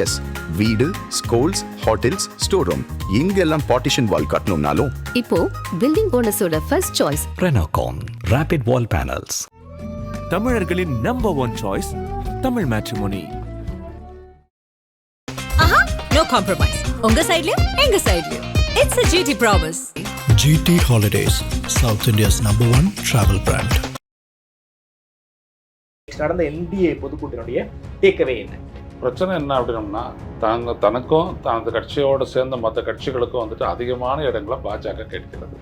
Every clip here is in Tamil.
எஸ், வீடு, ஸ்கூல்ஸ், ஹோட்டல்ஸ், ஸ்டோர் ரூம் இங்கெல்லாம் பார்ட்டிஷன் வால் கட்டணும்னாலும் இப்போ பில்டிங் ஓனர்ஸோட first choice Renocon Rapid Wall Panels. தமிழர்களின் number one choice Tamil matrimony. No compromise. உங்க சைடுலயும் எங்க சைடுலயும். It's a GT promise. GT Holidays, South India's #1 travel brand. நடந்த NDA பொதுக்கூட்டத்தினுடைய டேக்அவே என்ன? பிரச்சனை என்ன அப்படின்னம்னா, தனக்கும் தனது கட்சியோடு சேர்ந்த மற்ற கட்சிகளுக்கும் வந்துட்டு அதிகமான இடங்களை பாஜக கேட்கிறது.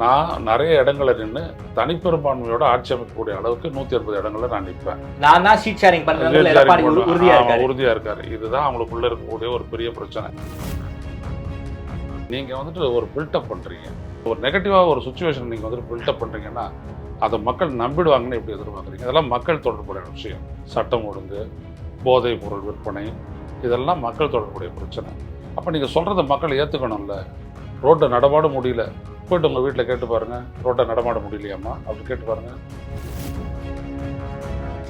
நான் நிறைய இடங்களை நின்று தனிப்பெரும்பான்மையோட ஆட்சி அமைக்கக்கூடிய அளவுக்கு 180 இடங்களை நான் நிற்பேன். நான் தான் ஷீட் ஷேரிங் பண்றேன் உறுதியா இருக்காரு. இதுதான் அவங்களுக்குள்ள இருக்கக்கூடிய ஒரு பெரிய பிரச்சனை. நீங்க வந்துட்டு ஒரு பில்டப் பண்றீங்க, ஒரு நெகட்டிவா ஒரு சுச்சுவேஷன் நீங்க வந்துட்டு பில்டப் பண்றீங்கன்னா அதை மக்கள் நம்பிடுவாங்கன்னு எப்படி எதிர்பார்க்குறீங்க? இதெல்லாம் மக்கள் தொடர்புடைய விஷயம். சட்டம் ஒழுங்கு, போதைப் பொருள் விற்பனை, இதெல்லாம் மக்கள் தொடர்புடைய பிரச்சனை. அப்போ நீங்கள் சொல்கிறத மக்கள் ஏற்றுக்கணும்ல. ரோட்டை நடமாட முடியல, போய்ட்டு உங்கள் வீட்டில் கேட்டு பாருங்கள், ரோட்டை நடமாட முடியலையாம்மா அப்படி கேட்டு பாருங்கள்.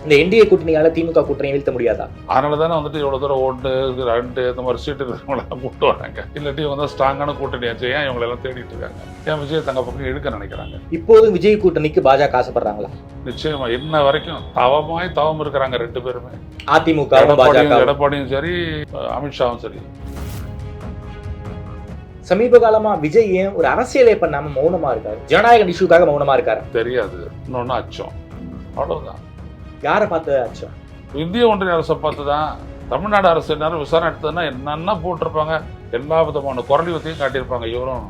இந்த NDA கூட்டணியால திமுக கூட்டணி வீழ்த்த முடியாதா? அதனால தானே வந்துட்டு இவ்வளோ தூரம் 1, 2 இந்த மாதிரி சீட்டு இருக்கிறவங்களாம் கூப்பிட்டு வராங்க. இல்லாட்டி வந்து ஸ்ட்ராங்கான கூட்டணியாச்சு ஏன் இவங்களெல்லாம் தேடிட்டு இருக்காங்க? ஏன் விஜய் தங்க பக்கம் எடுக்க நினைக்கிறாங்க? இப்போதும் விஜய் கூட்டணிக்கு பாஜக ஆசைப்படுறாங்களா? நிச்சயமா. இன்ன வரைக்கும் தவம் இருக்கிறாங்க 2 பேருமே. அதிமுக எடப்பாடியும் சரி, அமித்ஷாவும் சரி. சமீப காலமா விஜய் ஏன் ஒரு அரசியலே பண்ணாம மௌனமா இருக்காரு? ஜனநாயக இஷ்யூக்காக மௌனமா இருக்காரு? தெரியாது. இன்னொன்னு அச்சம், அவ்வளவுதான். யாரை பார்த்து அச்சம்? இந்திய ஒன்றிய அரசை பார்த்து தான். தமிழ்நாடு அரசு நேரம் விசாரணை எடுத்ததுன்னா என்னென்ன போட்டிருப்பாங்க, எல்லா விதமான குரலிவத்தையும் காட்டியிருப்பாங்க. இவரும்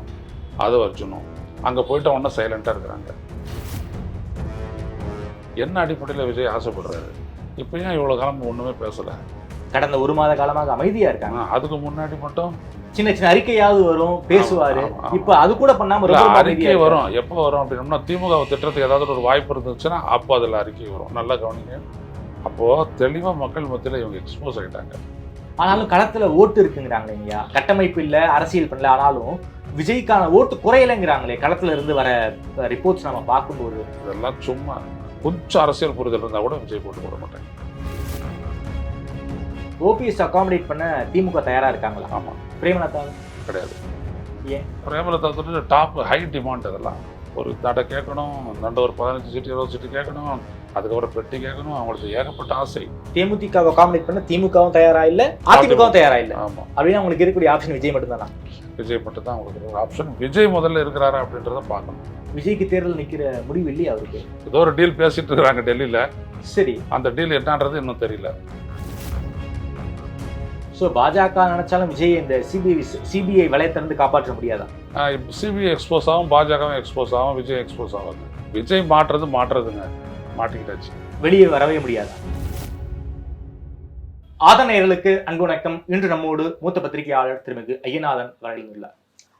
அதை வச்சுணும் அங்கே போயிட்டு ஒன்றும் சைலண்டாக இருக்கிறாங்க. என்ன அடிப்படையில் விஜய் ஆசைப்படுறாரு? இப்போ ஏன் இவ்வளோ காலம் ஒன்றுமே பேசலை? கடந்த 1 மாத காலமாக அமைதியா இருக்காங்க. அதுக்கு முன்னாடி மட்டும் சின்ன சின்ன அறிக்கையாவது வரும், பேசுவாரு. இப்ப அது கூட பண்ணாம அறிக்கை வரும். எப்போ வரும் அப்படின்னா, திமுக திட்டத்துக்கு ஏதாவது ஒரு வாய்ப்பு இருந்துச்சுன்னா அப்போ அதில் அறிக்கை வரும். நல்லா கவனிங்க. அப்போ தெளிவா மக்கள் மத்தியில் இவங்க எக்ஸ்போஸ் ஆகிட்டாங்க. ஆனாலும் களத்துல ஓட்டு இருக்குங்கிறாங்களே இல்லையா? கட்டமைப்பு இல்ல, அரசியல் பண்ணல, ஆனாலும் விஜய்க்கான ஓட்டு குறையலைங்கிறாங்களே களத்துல இருந்து வர ரிப்போர்ட்ஸ் நம்ம பார்க்கும்போது. இதெல்லாம் சும்மா கொஞ்சம் அரசியல் புரிதல் இருந்தா கூட விஜய் போட்டு போட மாட்டாங்க. OPS அகாமடேட் பண்ண திமுக தயாரா இருக்காங்களா? ஆமா. பிரேமலதா கிடையாது. ஏன்? Premalatha top high demand. அதெல்லாம் ஒரு தடை கேட்கணும், நண்ட ஒரு 15 சீட்டு 20 சீட்டு கேட்கணும், அதுக்கப்புறம் பெட்டி கேட்கணும். அவங்களுக்கு ஏகப்பட்ட ஆசை. தேமுதிக அகாமடேட் பண்ண திமுகவும் தயாரா இல்ல, அதிமுகவும் தயாரா இல்ல. ஆமா. அப்படின்னா உங்களுக்கு இருக்கக்கூடிய ஆப்ஷன் விஜய் மட்டும் தானா? விஜய் மட்டும் தான் உங்களுக்கு ஒரு ஆப்ஷன். விஜய் முதல்ல இருக்கிறாரா அப்படின்றத பார்க்கணும். விஜய்க்கு தேர்தல் நிக்கிற முடிவு இல்லையா அவருக்கு? ஏதோ ஒரு டீல் பேசிட்டு இருக்கிறாங்க டெல்லியில. சரி, அந்த டீல் என்னன்றது இன்னும் தெரியல. ஸோ பாஜக நினைச்சாலும் விஜய் இந்த சிபிஐ வலைத்திறந்து காப்பாற்ற முடியாதா? சிபிஐ எக்ஸ்போஸ் ஆகும், பாஜகவும் எக்ஸ்போஸ் ஆகும், விஜய் எக்ஸ்போஸ் ஆகாது. விஜய் மாற்றுறதுங்க, மாட்டிக்கிட்டாச்சு. வெளியே வரவே முடியாதா? ஆதனையர்களுக்கு அன்பு வணக்கம். இன்று நம்மோடு மூத்த பத்திரிகையாளர் திருமிகு ஐயநாதன் வழங்கியுள்ளார்.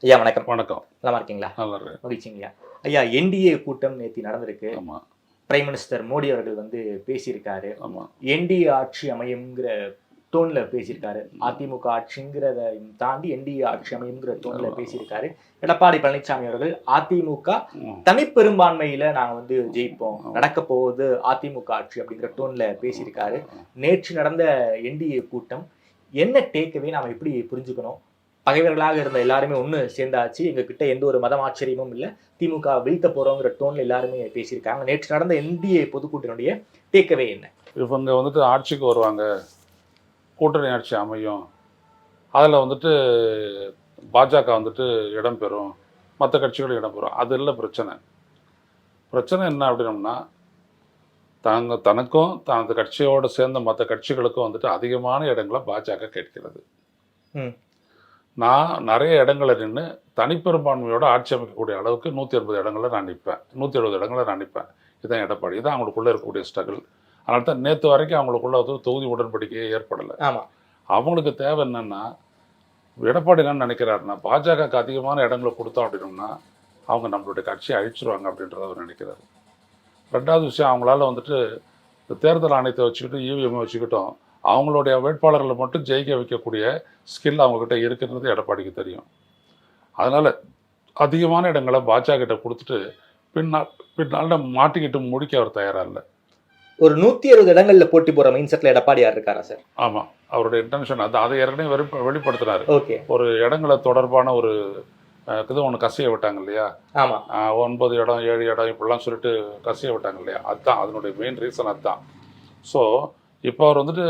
ஐயா வணக்கம். வணக்கம். நல்லா இருக்கீங்களா? நல்லா இருக்கு. மகிழ்ச்சிங்கய்யா. ஐயா, NDA கூட்டம் நேற்று நடந்திருக்கு. ஆமா. பிரைம் மினிஸ்டர் மோடி அவர்கள் வந்து பேசியிருக்காரு. ஆமா. NDA ஆட்சி அமையுங்கிற டோன்ல பேசியிருக்காரு. அதிமுக ஆட்சிங்கிறத தாண்டி NDA ஆட்சி அமையுங்கிற டோன்ல பேசியிருக்காரு. எடப்பாடி பழனிசாமி அவர்கள் அதிமுக தனிப்பெரும்பான்மையில நாங்க வந்து ஜெயிப்போம், நடக்க போவது அதிமுக ஆட்சி அப்படிங்கிற டோன்ல பேசியிருக்காரு. நேற்று நடந்த NDA கூட்டம் என்ன டேக்அவே நாம எப்படி புரிஞ்சுக்கணும்? பகைவர்களாக இருந்த எல்லாருமே ஒன்று சேர்ந்தாச்சு, எங்ககிட்ட எந்த ஒரு மதம் ஆச்சரியமும் இல்லை, திமுக வீழ்த்த போறோங்கிற டோன்ல எல்லாருமே பேசியிருக்காங்க. நேற்று நடந்த NDA பொதுக்கூட்டத்தினுடைய டேக்அவே என்ன? இவங்க வந்துட்டு ஆட்சிக்கு வருவாங்க, கூட்டணி ஆட்சி அமையும், அதில் வந்துட்டு பாஜக வந்துட்டு இடம்பெறும், மற்ற கட்சிகளும் இடம்பெறும். அது இல்லை பிரச்சனை. பிரச்சனை என்ன அப்படின்னம்னா, தனக்கும் தனது கட்சியோடு சேர்ந்த மற்ற கட்சிகளுக்கும் வந்துட்டு அதிகமான இடங்களை பாஜக கேட்கிறது. நான் நிறைய இடங்களை நின்று தனிப்பெரும்பான்மையோட ஆட்சி அமைக்கக்கூடிய அளவுக்கு 180 இடங்களை நான் நிற்பேன், 170 இடங்களை நான் நிற்பேன். இதுதான் எடப்பாடி. இதுதான் அவங்களுக்குள்ள இருக்கக்கூடிய ஸ்ட்ரகிள். அதனால தான் நேற்று வரைக்கும் அவங்களுக்குள்ள வந்து தொகுதி உடன்படிக்கையே ஏற்படலை. ஆமாம். அவங்களுக்கு தேவை என்னன்னா, எடப்பாடி என்ன நினைக்கிறாருன்னா, பாஜகவுக்கு அதிகமான இடங்களை கொடுத்தோம் அப்படின்னோம்னா அவங்க நம்மளுடைய கட்சியை அழிச்சிருவாங்க அப்படின்றத அவர் நினைக்கிறாரு. ரெண்டாவது விஷயம், அவங்களால வந்துட்டு இந்த தேர்தல் ஆணையத்தை வச்சுக்கிட்டு EVM வச்சுக்கிட்டோம் அவங்களுடைய வேட்பாளர்களை மட்டும் ஜெயிக்க வைக்கக்கூடிய ஸ்கில் அவங்கக்கிட்ட இருக்குன்றது எடப்பாடிக்கு தெரியும். அதனால் அதிகமான இடங்களை பாஜக கிட்ட கொடுத்துட்டு பின்னால் மாட்டிக்கிட்டு முடிக்க அவர் தயாராக இல்லை. ஒரு 160 இடங்கள்ல போட்டி போற மைண்ட் செட்ல எடப்பாடியார் இருக்காரா சார்? ஆமாம், அவருடைய இன்டென்ஷன் அது. அதை ஏற்கனவே வெளிப்படுத்தினார். ஓகே. ஒரு இடங்களை தொடர்பான ஒரு இது ஒன்று கசிய விட்டாங்க இல்லையா? ஆமா. 9 இடம் 7 இடம் இப்படிலாம் சொல்லிட்டு கசிய விட்டாங்க இல்லையா? அதுதான் அதனுடைய மெயின் ரீசன் அதுதான். ஸோ இப்போ அவர் வந்துட்டு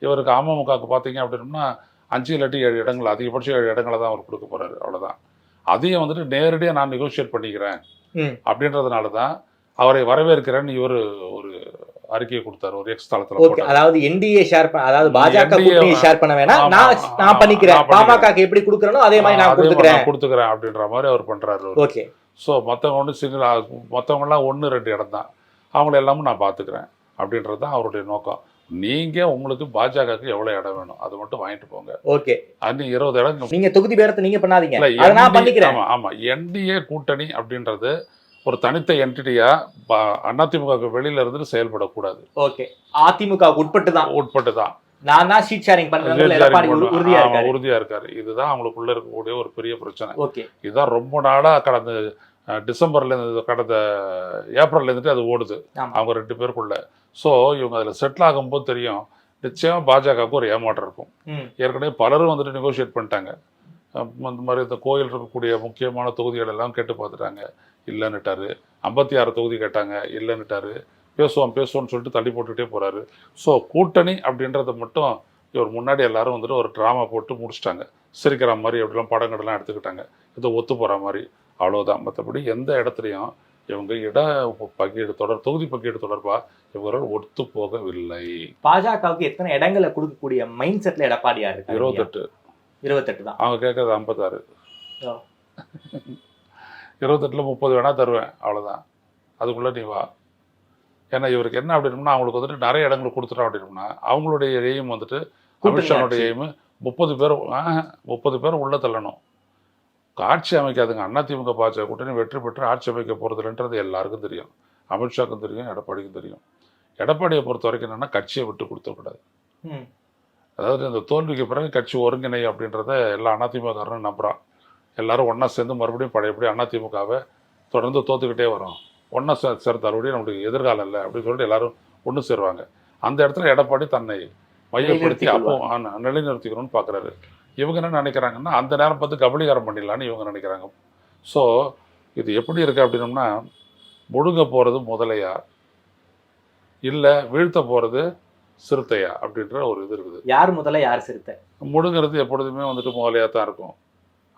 இவருக்கு அமமுகவுக்கு பார்த்தீங்க அப்படின்னா 5 இல்லாட்டி 7 இடங்கள், அதிகபட்சம் 7 இடங்களை தான் அவர் கொடுக்க போறாரு, அவ்வளோதான். அதையும் வந்துட்டு நேரடியாக நான் நெகோஷியேட் பண்ணிக்கிறேன் அப்படின்றதுனால தான் அவரை வரவேற்கிறேன்னு இவர் ஒரு அறிக்கையை கொடுத்தாரு, ஒரு எக்ஸ் தளத்துல போட்டாரு. அதாவது என்டிஏ ஷேர் அதாவது பாஜக கூட்டணியை ஷேர் பண்ண வேணாம், நான் பண்ணிக்கிறேன், பாமகக்கு எப்படி கொடுக்கறனோ அதே மாதிரி நான் கொடுத்துக்கிறேன் அப்படின்ற மாதிரி அவர் பண்றாரு. ஓகே. ஸோ மற்றவங்க ஒன்று சிங்கிள், மற்றவங்கலாம் 1-2 இடம் தான், அவங்கள எல்லாமும் நான் பார்த்துக்கிறேன் அப்படின்றது தான் அவருடைய நோக்கம். நீங்க உங்களுக்கு பாஜகவுக்கு எவ்வளவு இடம் வேணும் அது மட்டும் வாங்கிட்டு போங்க. ஓகே. அது 20 இடம் நீங்க தொகுதி பேரத்தை நீங்க பண்ணாதீங்க, அத நான் பண்ணிக்கிறேன். ஆமா, என்டிஏ கூட்டணி அப்படின்றது ஒரு தனித்த என்டிட்டியா அதிமுக வெளியில இருந்து செயல்படக்கூடாது. ஓகே. அதிமுக உட்பட்டு தான் நான் தான் சீட் ஷேரிங் பண்றேன் உறுதியா இருக்காரு. இதுதான் அவங்களுக்குள்ள இருக்கக்கூடிய ஒரு பெரிய பிரச்சனை. ஓகே. இதுதான் ரொம்ப நாளா கடந்த டிசம்பர்ல இருந்து கடந்த ஏப்ரல்ல இருந்துட்டு அது ஓடுது அவங்க 2 பேருக்குள்ள. ஸோ இவங்க அதில் செட்டில் ஆகும்போது தெரியும் நிச்சயமா பாஜகவுக்கு ஒரு ஏமாற்றம் இருக்கும். ஏற்கனவே பலரும் வந்துட்டு நெகோஷியேட் பண்ணிட்டாங்க. இந்த மாதிரி இந்த கோயில் இருக்கக்கூடிய முக்கியமான தொகுதிகள் எல்லாம் கேட்டு பார்த்துட்டாங்க, இல்லைன்னுட்டாரு. 56 தொகுதி கேட்டாங்க, இல்லைன்னுட்டாரு. பேசுவோம்னு சொல்லிட்டு தள்ளி போட்டுக்கிட்டே போறாரு. ஸோ கூட்டணி அப்படின்றத மட்டும் இவர் முன்னாடி எல்லாரும் வந்துட்டு ஒரு ட்ராமா போட்டு முடிச்சிட்டாங்க. சிரிக்கிற மாதிரி அப்படிலாம் படங்கள்லாம் எடுத்துக்கிட்டாங்க, இதை ஒத்து போகிற மாதிரி, அவ்வளோதான். மற்றபடி எந்த இடத்துலையும் இவங்க தொகுதி பங்கீடு தொடர்பா இவர்கள் ஒத்து போகவில்லை. பாஜகவுக்கு எத்தனை இடங்களை கொடுக்கக்கூடிய மைண்ட் செட்ல எடப்பாடியார் இருக்கு? 28 தான். அவங்க கேட்கறது 56. 28ல் 30 வேணா தருவேன், அவ்வளோதான். அதுக்குள்ள நீ வா. ஏன்னா இவருக்கு என்ன அப்படின்னா அவங்களுக்கு வந்துட்டு நிறைய இடங்கள் கொடுத்துட்டோம் அப்படின்னா அவங்களுடைய எய்ம் வந்துட்டு அமித்ஷானுடைய எய்ம் 30 பேர் உள்ள தள்ளணும். ஆட்சி அமைக்காதுங்க. அதிமுக பாஜக கூட்டணி வெற்றி பெற்று ஆட்சி அமைக்க போறதுன்றது எல்லாருக்கும் தெரியும். அமித்ஷாவுக்கும் தெரியும், எடப்பாடிக்கும் தெரியும். எடப்பாடியை பொறுத்த வரைக்கும் என்னன்னா கட்சியை விட்டு கொடுத்துக்கூடாது. அதாவது இந்த தோல்விக்கு பிறகு கட்சி ஒருங்கிணை அப்படின்றத எல்லா அதிமுககாரனும் நம்புறான். எல்லாரும் ஒன்னா சேர்ந்து மறுபடியும் பழையபடி அதிமுகவை தொடர்ந்து தோத்துக்கிட்டே வரும், ஒன்னா சேர்த்தாருடைய நம்மளுக்கு எதிர்காலம் இல்லை அப்படின்னு சொல்லிட்டு எல்லாரும் ஒன்று சேருவாங்க. அந்த இடத்துல எடப்பாடி தன்னை மையப்படுத்தி அப்போ நிலைநிறுத்திக்கணும்னு பார்க்குறாரு. இவங்க என்ன நினைக்கிறாங்கன்னா அந்த நேரம் பார்த்து கபலீகரம் பண்ணிடலான்னு இவங்க நினைக்கிறாங்க. ஸோ இது எப்படி இருக்கு அப்படின்னோம்னா முழுங்க போகிறது முதலையா இல்லை வீழ்த்த போகிறது சிறுத்தையா அப்படின்ற ஒரு இது இருக்குது. யார் முதல்ல யார் சிறுத்தை? முழுங்கிறது எப்பொழுதுமே வந்துட்டு முதலையாக தான் இருக்கும்.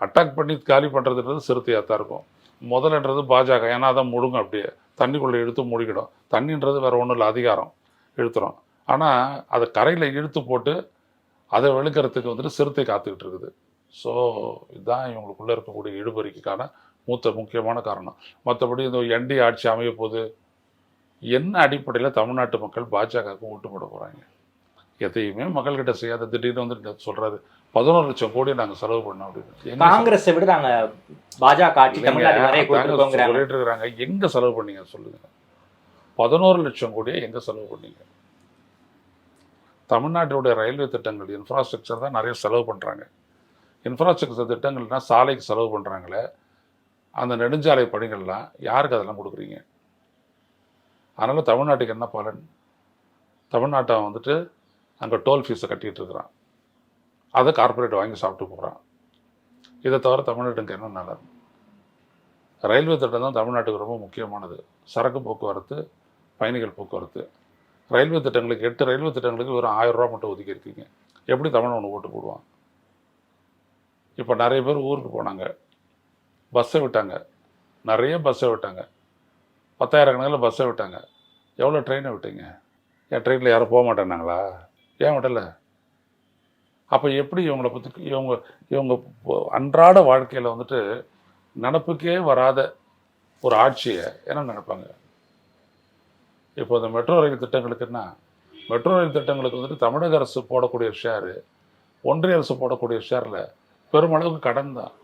அட்டாக் பண்ணி காலி பண்ணுறதுன்றது சிறுத்தையாக தான் இருக்கும். முதலன்றது பாஜக, ஏன்னா அதான் முழுங்க, அப்படியே தண்ணிக்குள்ளே இழுத்து முழுகிடும். தண்ணின்றது வேற ஒன்றும் இல்லை, அதிகாரம் இழுத்துறோம். ஆனால் அதை கரையில் இழுத்து போட்டு அதை வெளுக்கிறதுக்கு வந்துட்டு சிறுத்தை காத்துக்கிட்டு இருக்குது. ஸோ இதுதான் இவங்களுக்குள்ளே இருக்கக்கூடிய இழுபறிக்கான முக்கியமான காரணம். மற்றபடி இந்த என்டி ஆட்சி அமைய போது என்ன அடிப்படையில் தமிழ்நாட்டு மக்கள் பாஜகவுக்கு ஓட்டு போட போகிறாங்க? எதையுமே மக்கள்கிட்ட செய்யாத திடீர்னு வந்து சொல்கிறாரு 11 லட்சம் கோடி நாங்கள் செலவு பண்ணோம் அப்படின்னு. காங்கிரஸை விட நாங்கள் பாஜக ஆட்சி சொல்லிட்டு இருக்கிறாங்க. எங்கே செலவு பண்ணீங்க சொல்லுங்கள்? 11 லட்சம் கோடியை எங்கே செலவு பண்ணீங்க? தமிழ்நாட்டினுடைய ரயில்வே திட்டங்கள் இன்ஃப்ராஸ்ட்ரக்சர் தான் நிறைய செலவு பண்ணுறாங்க. இன்ஃப்ராஸ்ட்ரக்சர் திட்டங்கள்னா சாலைக்கு செலவு பண்ணுறாங்களே, அந்த நெடுஞ்சாலை பணிகள்லாம் யாருக்கு அதெல்லாம் கொடுக்குறீங்க? அதனால் தமிழ்நாட்டுக்கு என்ன பலன்? தமிழ்நாட்டை வந்துட்டு அங்கே டோல் ஃபீஸை கட்டிகிட்டு இருக்கிறான், அதை கார்பரேட் வாங்கி சாப்பிட்டு போகிறான். இதை தவிர தமிழ்நாட்டுக்கு என்ன நல்லது? ரயில்வே திட்டம் தான் தமிழ்நாட்டுக்கு ரொம்ப முக்கியமானது. சரக்கு போக்குவரத்து, பயணிகள் போக்குவரத்து. ரயில்வே திட்டங்களுக்கு 8 ரயில்வே திட்டங்களுக்கு வெறும் 1000 ரூபா மட்டும் ஒதுக்கி இருக்கீங்க. எப்படி தமிழ் ஓட்டு போடுவான்? இப்போ நிறைய பேர் ஊருக்கு போனாங்க, பஸ்ஸை விட்டாங்க, நிறைய பஸ்ஸை விட்டாங்க, 10,000 கணக்கில் பஸ்ஸை விட்டாங்க. எவ்வளோ ட்ரெயினை விட்டீங்க? ஏன் ட்ரெயினில் யாரும் போக மாட்டேன்னாங்களா? ஏன் விடல? அப்போ எப்படி இவங்களை பற்றி இவங்க அன்றாட வாழ்க்கையில் வந்துட்டு நினப்புக்கே வராத ஒரு ஆட்சியை என்ன நினைப்பாங்க? இப்போ இந்த மெட்ரோ ரயில் திட்டங்களுக்குன்னா மெட்ரோ ரயில் திட்டங்களுக்கு வந்துட்டு தமிழக அரசு போடக்கூடிய ஷேரு ஒன்றிய அரசு போடக்கூடிய ஷேரில் பெருமளவுக்கு கடன் தான்.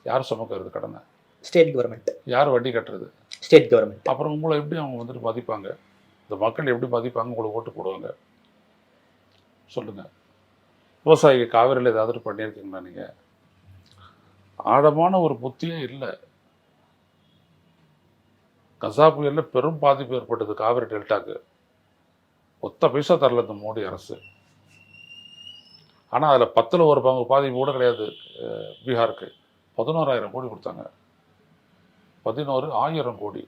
யார் சுமக்கிறது கடனை? State government. யார் வட்டி கட்டுறது? State government. அப்புறம் உங்களை எப்படி அவங்க வந்துட்டு மதிப்பாங்க? இந்த மக்கள் எப்படி மதிப்பாங்க? உங்களுக்கு ஓட்டு போடுவாங்க சொல்லுங்கள். விவசாயிக்கு காவிரியில் ஏதாவது பண்ணியிருக்கீங்களா நீங்கள்? ஆழமான ஒரு புத்தியே இல்லை. கசா புயலில் பெரும் பாதிப்பு ஏற்பட்டது காவிரி டெல்டாக்கு. ஒத்த பைசா தரல இந்த மோடி அரசு. ஆனால் அதில் 10ல் ஒரு பங்கு பாதிப்பு கூட கிடையாது. பீகாருக்கு 11,000 கோடி கொடுத்தாங்க. 11,000 கோடி.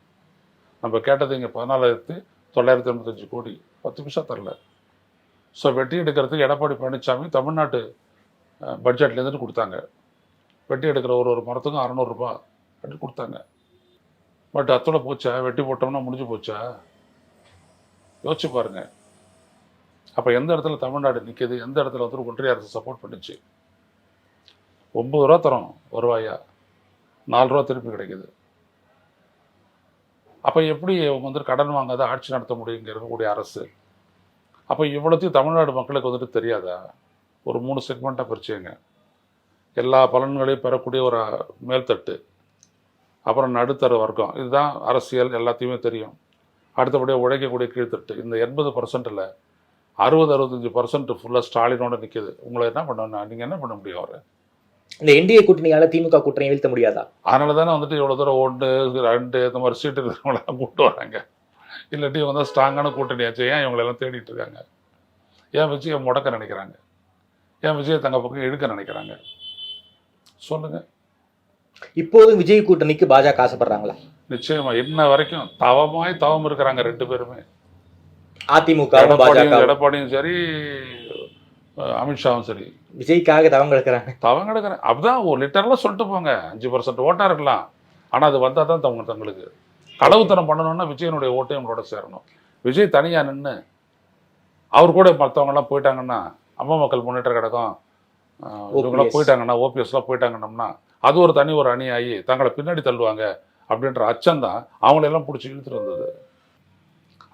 நம்ம கேட்டது இங்கே 14,985 கோடி. 10 பைசா தரல. ஸோ வெட்டி எடுக்கிறதுக்கு எடப்பாடி பழனிசாமி தமிழ்நாட்டு பட்ஜெட்லேருந்து கொடுத்தாங்க. வெட்டி எடுக்கிற ஒரு மரத்துக்கும் 600 ரூபாய் அப்படி கொடுத்தாங்க. பட் அத்தோட போச்சா? வெட்டி போட்டோம்னா முடிஞ்சு போச்சா? யோசிச்சு பாருங்க. அப்போ எந்த இடத்துல தமிழ்நாடு நிற்கிது, எந்த இடத்துல வந்து ஒன்றிய அரசு சப்போர்ட் பண்ணிச்சு? 9 ரூபா தரோம் வருவாயா, 4 ரூபா திருப்பி கிடைக்குது. அப்போ எப்படி அவங்க வந்து கடன் வாங்காத ஆட்சி நடத்த முடியுங்க இருக்கக்கூடிய அரசு? அப்போ இவ்வளோத்தையும் தமிழ்நாடு மக்களுக்கு வந்துட்டு தெரியாதா? ஒரு 3 செக்மெண்ட்டாக பிரிச்சுங்க. எல்லா பலன்களையும் பெறக்கூடிய ஒரு மேல்தட்டு, அப்புறம் நடுத்தர வர்க்கம், இதுதான் அரசியல், எல்லாத்தையுமே தெரியும். அடுத்தபடியாக உழைக்கக்கூடிய கீழ்த்தட்டு. இந்த 80%ல் 60-65% ஃபுல்லாக ஸ்டாலினோட நிற்கிது. உங்களை என்ன பண்ண, நீங்கள் என்ன பண்ண முடியும்? அவர் இந்த என்டிஏ கூட்டணியால திமுக கூட்டணி வீழ்த்த முடியாதா? அதனால தானே வந்துட்டு இவ்வளோ தூரம் 1, 2 இந்த மாதிரி சீட்டு இருக்கிறவங்களாம் கூப்பிட்டு வராங்க. இல்லாட்டி இவங்க தான் ஸ்ட்ராங்கான கூட்டணியாச்சு. ஏன் இவங்களெல்லாம் தேடிட்டு இருக்காங்க? ஏன் விஜயை முடக்க நினைக்கிறாங்க? ஏன் விஜயை தங்க பக்கம் இழுக்க நினைக்கிறாங்க? சொல்லுங்க. இப்போதும் விஜய் கூட்டணிக்கு பாஜக ஆசைப்படுறாங்களா? நிச்சயமா. இன்ன வரைக்கும் தவம் இருக்கிறாங்க 2 பேருமே. அதிமுக எடப்பாடியும் சரி, அமித்ஷாவும் சரி. விஜய்க்காக தவங்க எடுக்கிறாங்க. அப்படிதான் ஒரு லிட்டர்லாம் சொல்லிட்டு போங்க. 5% ஓட்டா இருக்கலாம். ஆனால் அது வந்தால் தான் தங்களுக்கு களவுத்தனம் பண்ணணும்னா விஜயனுடைய ஓட்டையும் உங்களோட சேரணும். விஜய் தனியாக நின்று அவர் கூட மற்றவங்கலாம் போயிட்டாங்கன்னா, அம்மா மக்கள் முன்னேற்ற கழகம் இவங்களாம் போயிட்டாங்கன்னா, ஓபிஎஸ்லாம் போயிட்டாங்கன்னா, அது ஒரு தனி ஒரு அணி ஆகி தங்களை பின்னாடி தள்ளுவாங்க அப்படின்ற அச்சம்தான் அவங்களெல்லாம் பிடிச்சி இழுத்துட்டு வந்தது.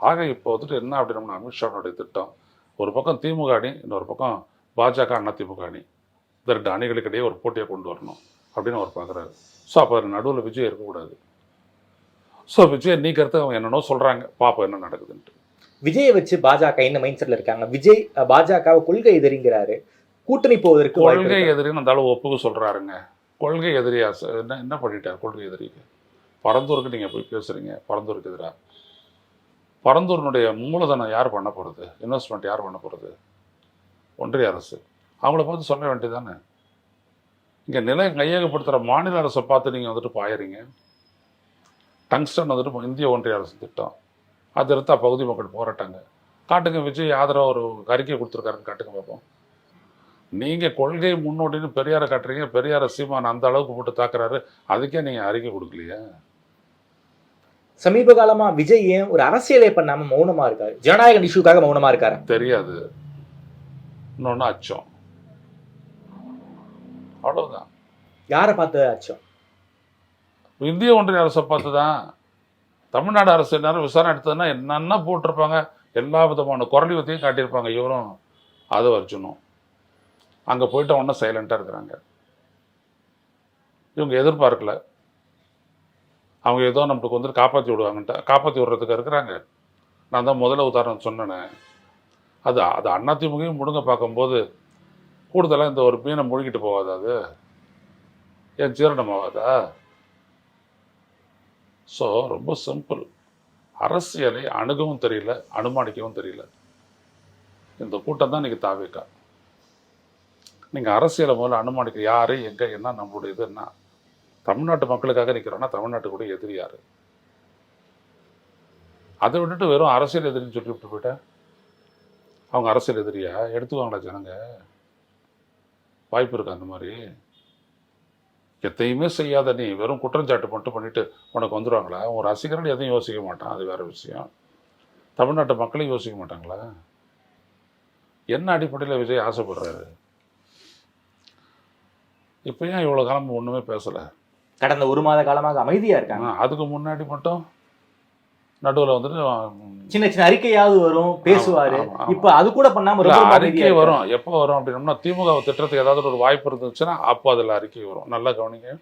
ஆக இப்போ வந்துட்டு என்ன அப்படின்னா, அமித்ஷாவுடைய திட்டம் ஒரு பக்கம் திமுக அணி, இன்னொரு பக்கம் பாஜக அதிமுக அணி, இந்த 2 அணிகளுக்கிடையே ஒரு போட்டியை கொண்டு வரணும் அப்படின்னு அவர் பார்க்குறாரு. ஸோ அப்போ நடுவில் விஜய் இருக்கக்கூடாது. ஸோ விஜய் நீக்கிறது அவங்க என்னென்னோ சொல்கிறாங்க, பார்ப்போம் என்ன நடக்குதுன்ட்டு. விஜயை வச்சு பாஜக என்ன மைண்ட் செட்டில் இருக்காங்க? விஜய் பாஜகவை கொள்கை எதிரிங்கிறாரு, கூட்டணி போவதற்கு கொள்கை எதிரின்னு அந்த அளவு ஒப்புக்கு சொல்கிறாருங்க. கொள்கை எதிரியா? என்ன பண்ணிட்டார் கொள்கை எதிரிக்கு? பரந்தூருக்கு நீங்கள் போய் பேசுகிறீங்க, பரந்தூருக்கு எதிராக. பரந்தூரினுடைய மூலதனம் யார் பண்ண போகிறது? இன்வெஸ்ட்மெண்ட் யார் பண்ண போகிறது? ஒன்றிய அரசு. அவங்கள பார்த்து சொல்ல வேண்டியதானே. இங்கே நிலை கையகப்படுத்துகிற மாநில அரசை பார்த்து நீங்கள் வந்துட்டு பாயறீங்க. டங்ஸ்டன் வந்துட்டு இந்திய ஒன்றிய அரசு திட்டம், அது எடுத்தா பகுதி மக்கள் போராட்டாங்க. காட்டுங்க, விஜய் ஆதரவு ஒரு அறிக்கை கொடுத்துருக்காருன்னு காட்டுங்க பார்ப்போம். நீங்கள் கொள்கை முன்னோட்டின்னு பெரியாரை காட்டுறீங்க, பெரியாரை சீமான் அந்த அளவுக்கு போட்டு தாக்குறாரு, அதுக்கே நீங்கள் அறிக்கை கொடுக்கலையா? சமீப காலமா விஜய் ஏன் ஒரு அரசியலே பண்ணாம மௌனமா இருக்காரு? ஜனநாயக இஷ்யூக்காக மௌனமா இருக்காரு? தெரியாது. இன்னொன்னு அச்சம், அவ்வளவுதான். யாரை பார்த்து அச்சம்? இந்திய ஒன்றிய அரசை பார்த்து தான். தமிழ்நாடு அரசு எல்லாரும் விசாரணை எடுத்ததுன்னா என்னென்ன போட்டிருப்பாங்க, எல்லா விதமான குரலிவத்தையும் காட்டியிருப்பாங்க. இவரும் அதை வச்சுணும் அங்கே போயிட்டு ஒன்றும் சைலண்டாக இருக்கிறாங்க. இவங்க எதிர்பார்க்கல, அவங்க ஏதோ நம்மளுக்கு வந்துட்டு காப்பாற்றி விடுவாங்கன்ட்டு காப்பாற்றி விடுறதுக்கு இருக்கிறாங்க. நான் தான் முதல்ல உதாரணம் சொன்னேனே, அது அதிமுகையும் முழுங்க பார்க்கும்போது கூடுதலாக இந்த ஒரு மீனை முழுகிட்டு போகாதா? அது ஏன் ஜீரணமாகாதா? ஸோ ரொம்ப சிம்பிள். அரசியலை அணுகவும் தெரியல, அனுமானிக்கவும் தெரியல. இந்த கூட்டம் தான் இன்றைக்கி தாவேக்கா. நீங்கள் அரசியலை முதல்ல அனுமானிக்க, யார் எங்கே என்ன நம்மளுடைய இது என்ன, தமிழ்நாட்டு மக்களுக்காக நிற்கிறோன்னா தமிழ்நாட்டுக்குடைய எதிரி யார்? அதை விட்டுட்டு வெறும் அரசியல் எதிரின்னு சொல்லி விட்டு போயிட்டேன். அவங்க அரசியல் எதிரியா எடுத்துவாங்களா ஜனங்க? வாய்ப்பு இருக்கா அந்த மாதிரி? எதையுமே செய்யாத நீ வெறும் குற்றஞ்சாட்டு மட்டும் பண்ணிட்டு உனக்கு வந்துடுவாங்களா? ஒரு ரசிகர்கள் எதையும் யோசிக்க மாட்டான், அது வேற விஷயம். தமிழ்நாட்டு மக்களையும் யோசிக்க மாட்டாங்களா? என்ன அடிப்படையில் விஜய் ஆசைப்படுறாரு? இப்போ ஏன் இவ்வளோ காலம் ஒன்றுமே பேசலை? கடந்த 1 மாத காலமாக அமைதியா இருக்காங்க. அதுக்கு முன்னாடி மட்டும் நடுவில் வந்துட்டு சின்ன சின்ன அறிக்கையாவது வரும், பேசுவாரு. இப்ப அது கூட பண்ணாம அறிக்கை வரும். எப்போ வரும் அப்படின்னா, திமுக திட்டத்துக்கு ஏதாவது ஒரு வாய்ப்பு இருந்துச்சுன்னா அப்போ அதில் அறிக்கை வரும். நல்லா கவனிங்க.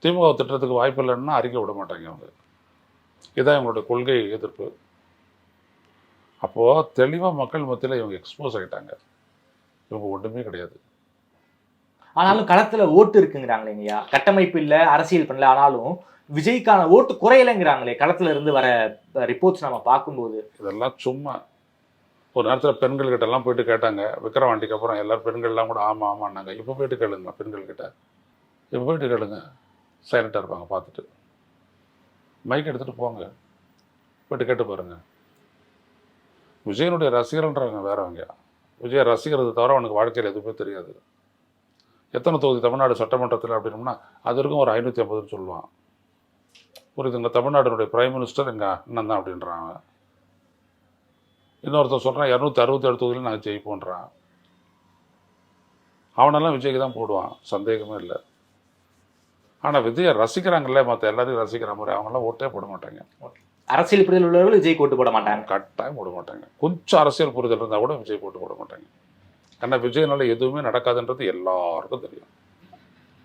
திமுக திட்டத்துக்கு வாய்ப்பு இல்லைன்னா அறிக்கை விட மாட்டாங்க அவங்க. இதுதான் இவங்களுடைய கொள்கை எதிர்ப்பு. அப்போது தெளிவாக மக்கள் மத்தியில் இவங்க எக்ஸ்போஸ் ஆகிட்டாங்க. இவங்க ஒன்றுமே கிடையாது. ஆனாலும் களத்துல ஓட்டு இருக்குங்கிறாங்களே ஐயா. கட்டமைப்பு இல்ல, அரசியல் பண்ணல, ஆனாலும் விஜய்க்கான ஓட்டு குறையலைங்கிறாங்களே களத்துல இருந்து வர ரிப்போர்ட்ஸ் நம்ம பார்க்கும்போது. இதெல்லாம் சும்மா ஒரு நேரத்தில் பெண்கள்கிட்ட எல்லாம் போயிட்டு கேட்டாங்க, விக்ரவாண்டிக்கு அப்புறம் எல்லாரும் பெண்கள்லாம் கூட ஆமாம் ஆமான்னாங்க. இப்போ போயிட்டு கேளுங்க பெண்கள்கிட்ட, இப்போ போயிட்டு கேளுங்க, சைலண்டாக இருப்பாங்க. பார்த்துட்டு மைக் எடுத்துகிட்டு போங்க, போயிட்டு கேட்டு பாருங்க. விஜயனுடைய ரசிகர்ன்றாங்க வேறவங்க. விஜய ரசிகர்றது தவிர அவனுக்கு வாழ்க்கையில் எதுவுமே தெரியாது. எத்தனை தொகுதி தமிழ்நாடு சட்டமன்றத்தில் அப்படின்னோம்னா அது இருக்கும் ஒரு 550 சொல்லுவான். புரியுதுங்க? தமிழ்நாடுடைய பிரைம் மினிஸ்டர் எங்கள் அண்ணன் தான் அப்படின்றாங்க. இன்னொருத்தர் சொல்கிறான் 267 தொகுதியில் நாங்கள் ஜெயிப்போன்றான். அவனெல்லாம் விஜய்க்கு தான் போடுவான், சந்தேகமே இல்லை. ஆனால் விஜயை ரசிக்கிறாங்கல்ல, மற்ற எல்லாரையும் ரசிக்கிற மாதிரி அவங்களாம் ஓட்டே போட மாட்டாங்க. அரசியல் புரிதல் உள்ளவர்கள் விஜய் ஓட்டு போட மாட்டாங்க, கட்டாயம் போட மாட்டாங்க. கொஞ்சம் அரசியல் புரிதல் இருந்தால் கூட விஜய் போட்டு போட மாட்டாங்க. ஏன்னா விஜய்னால எதுவுமே நடக்காதுன்றது எல்லாருக்கும் தெரியும்.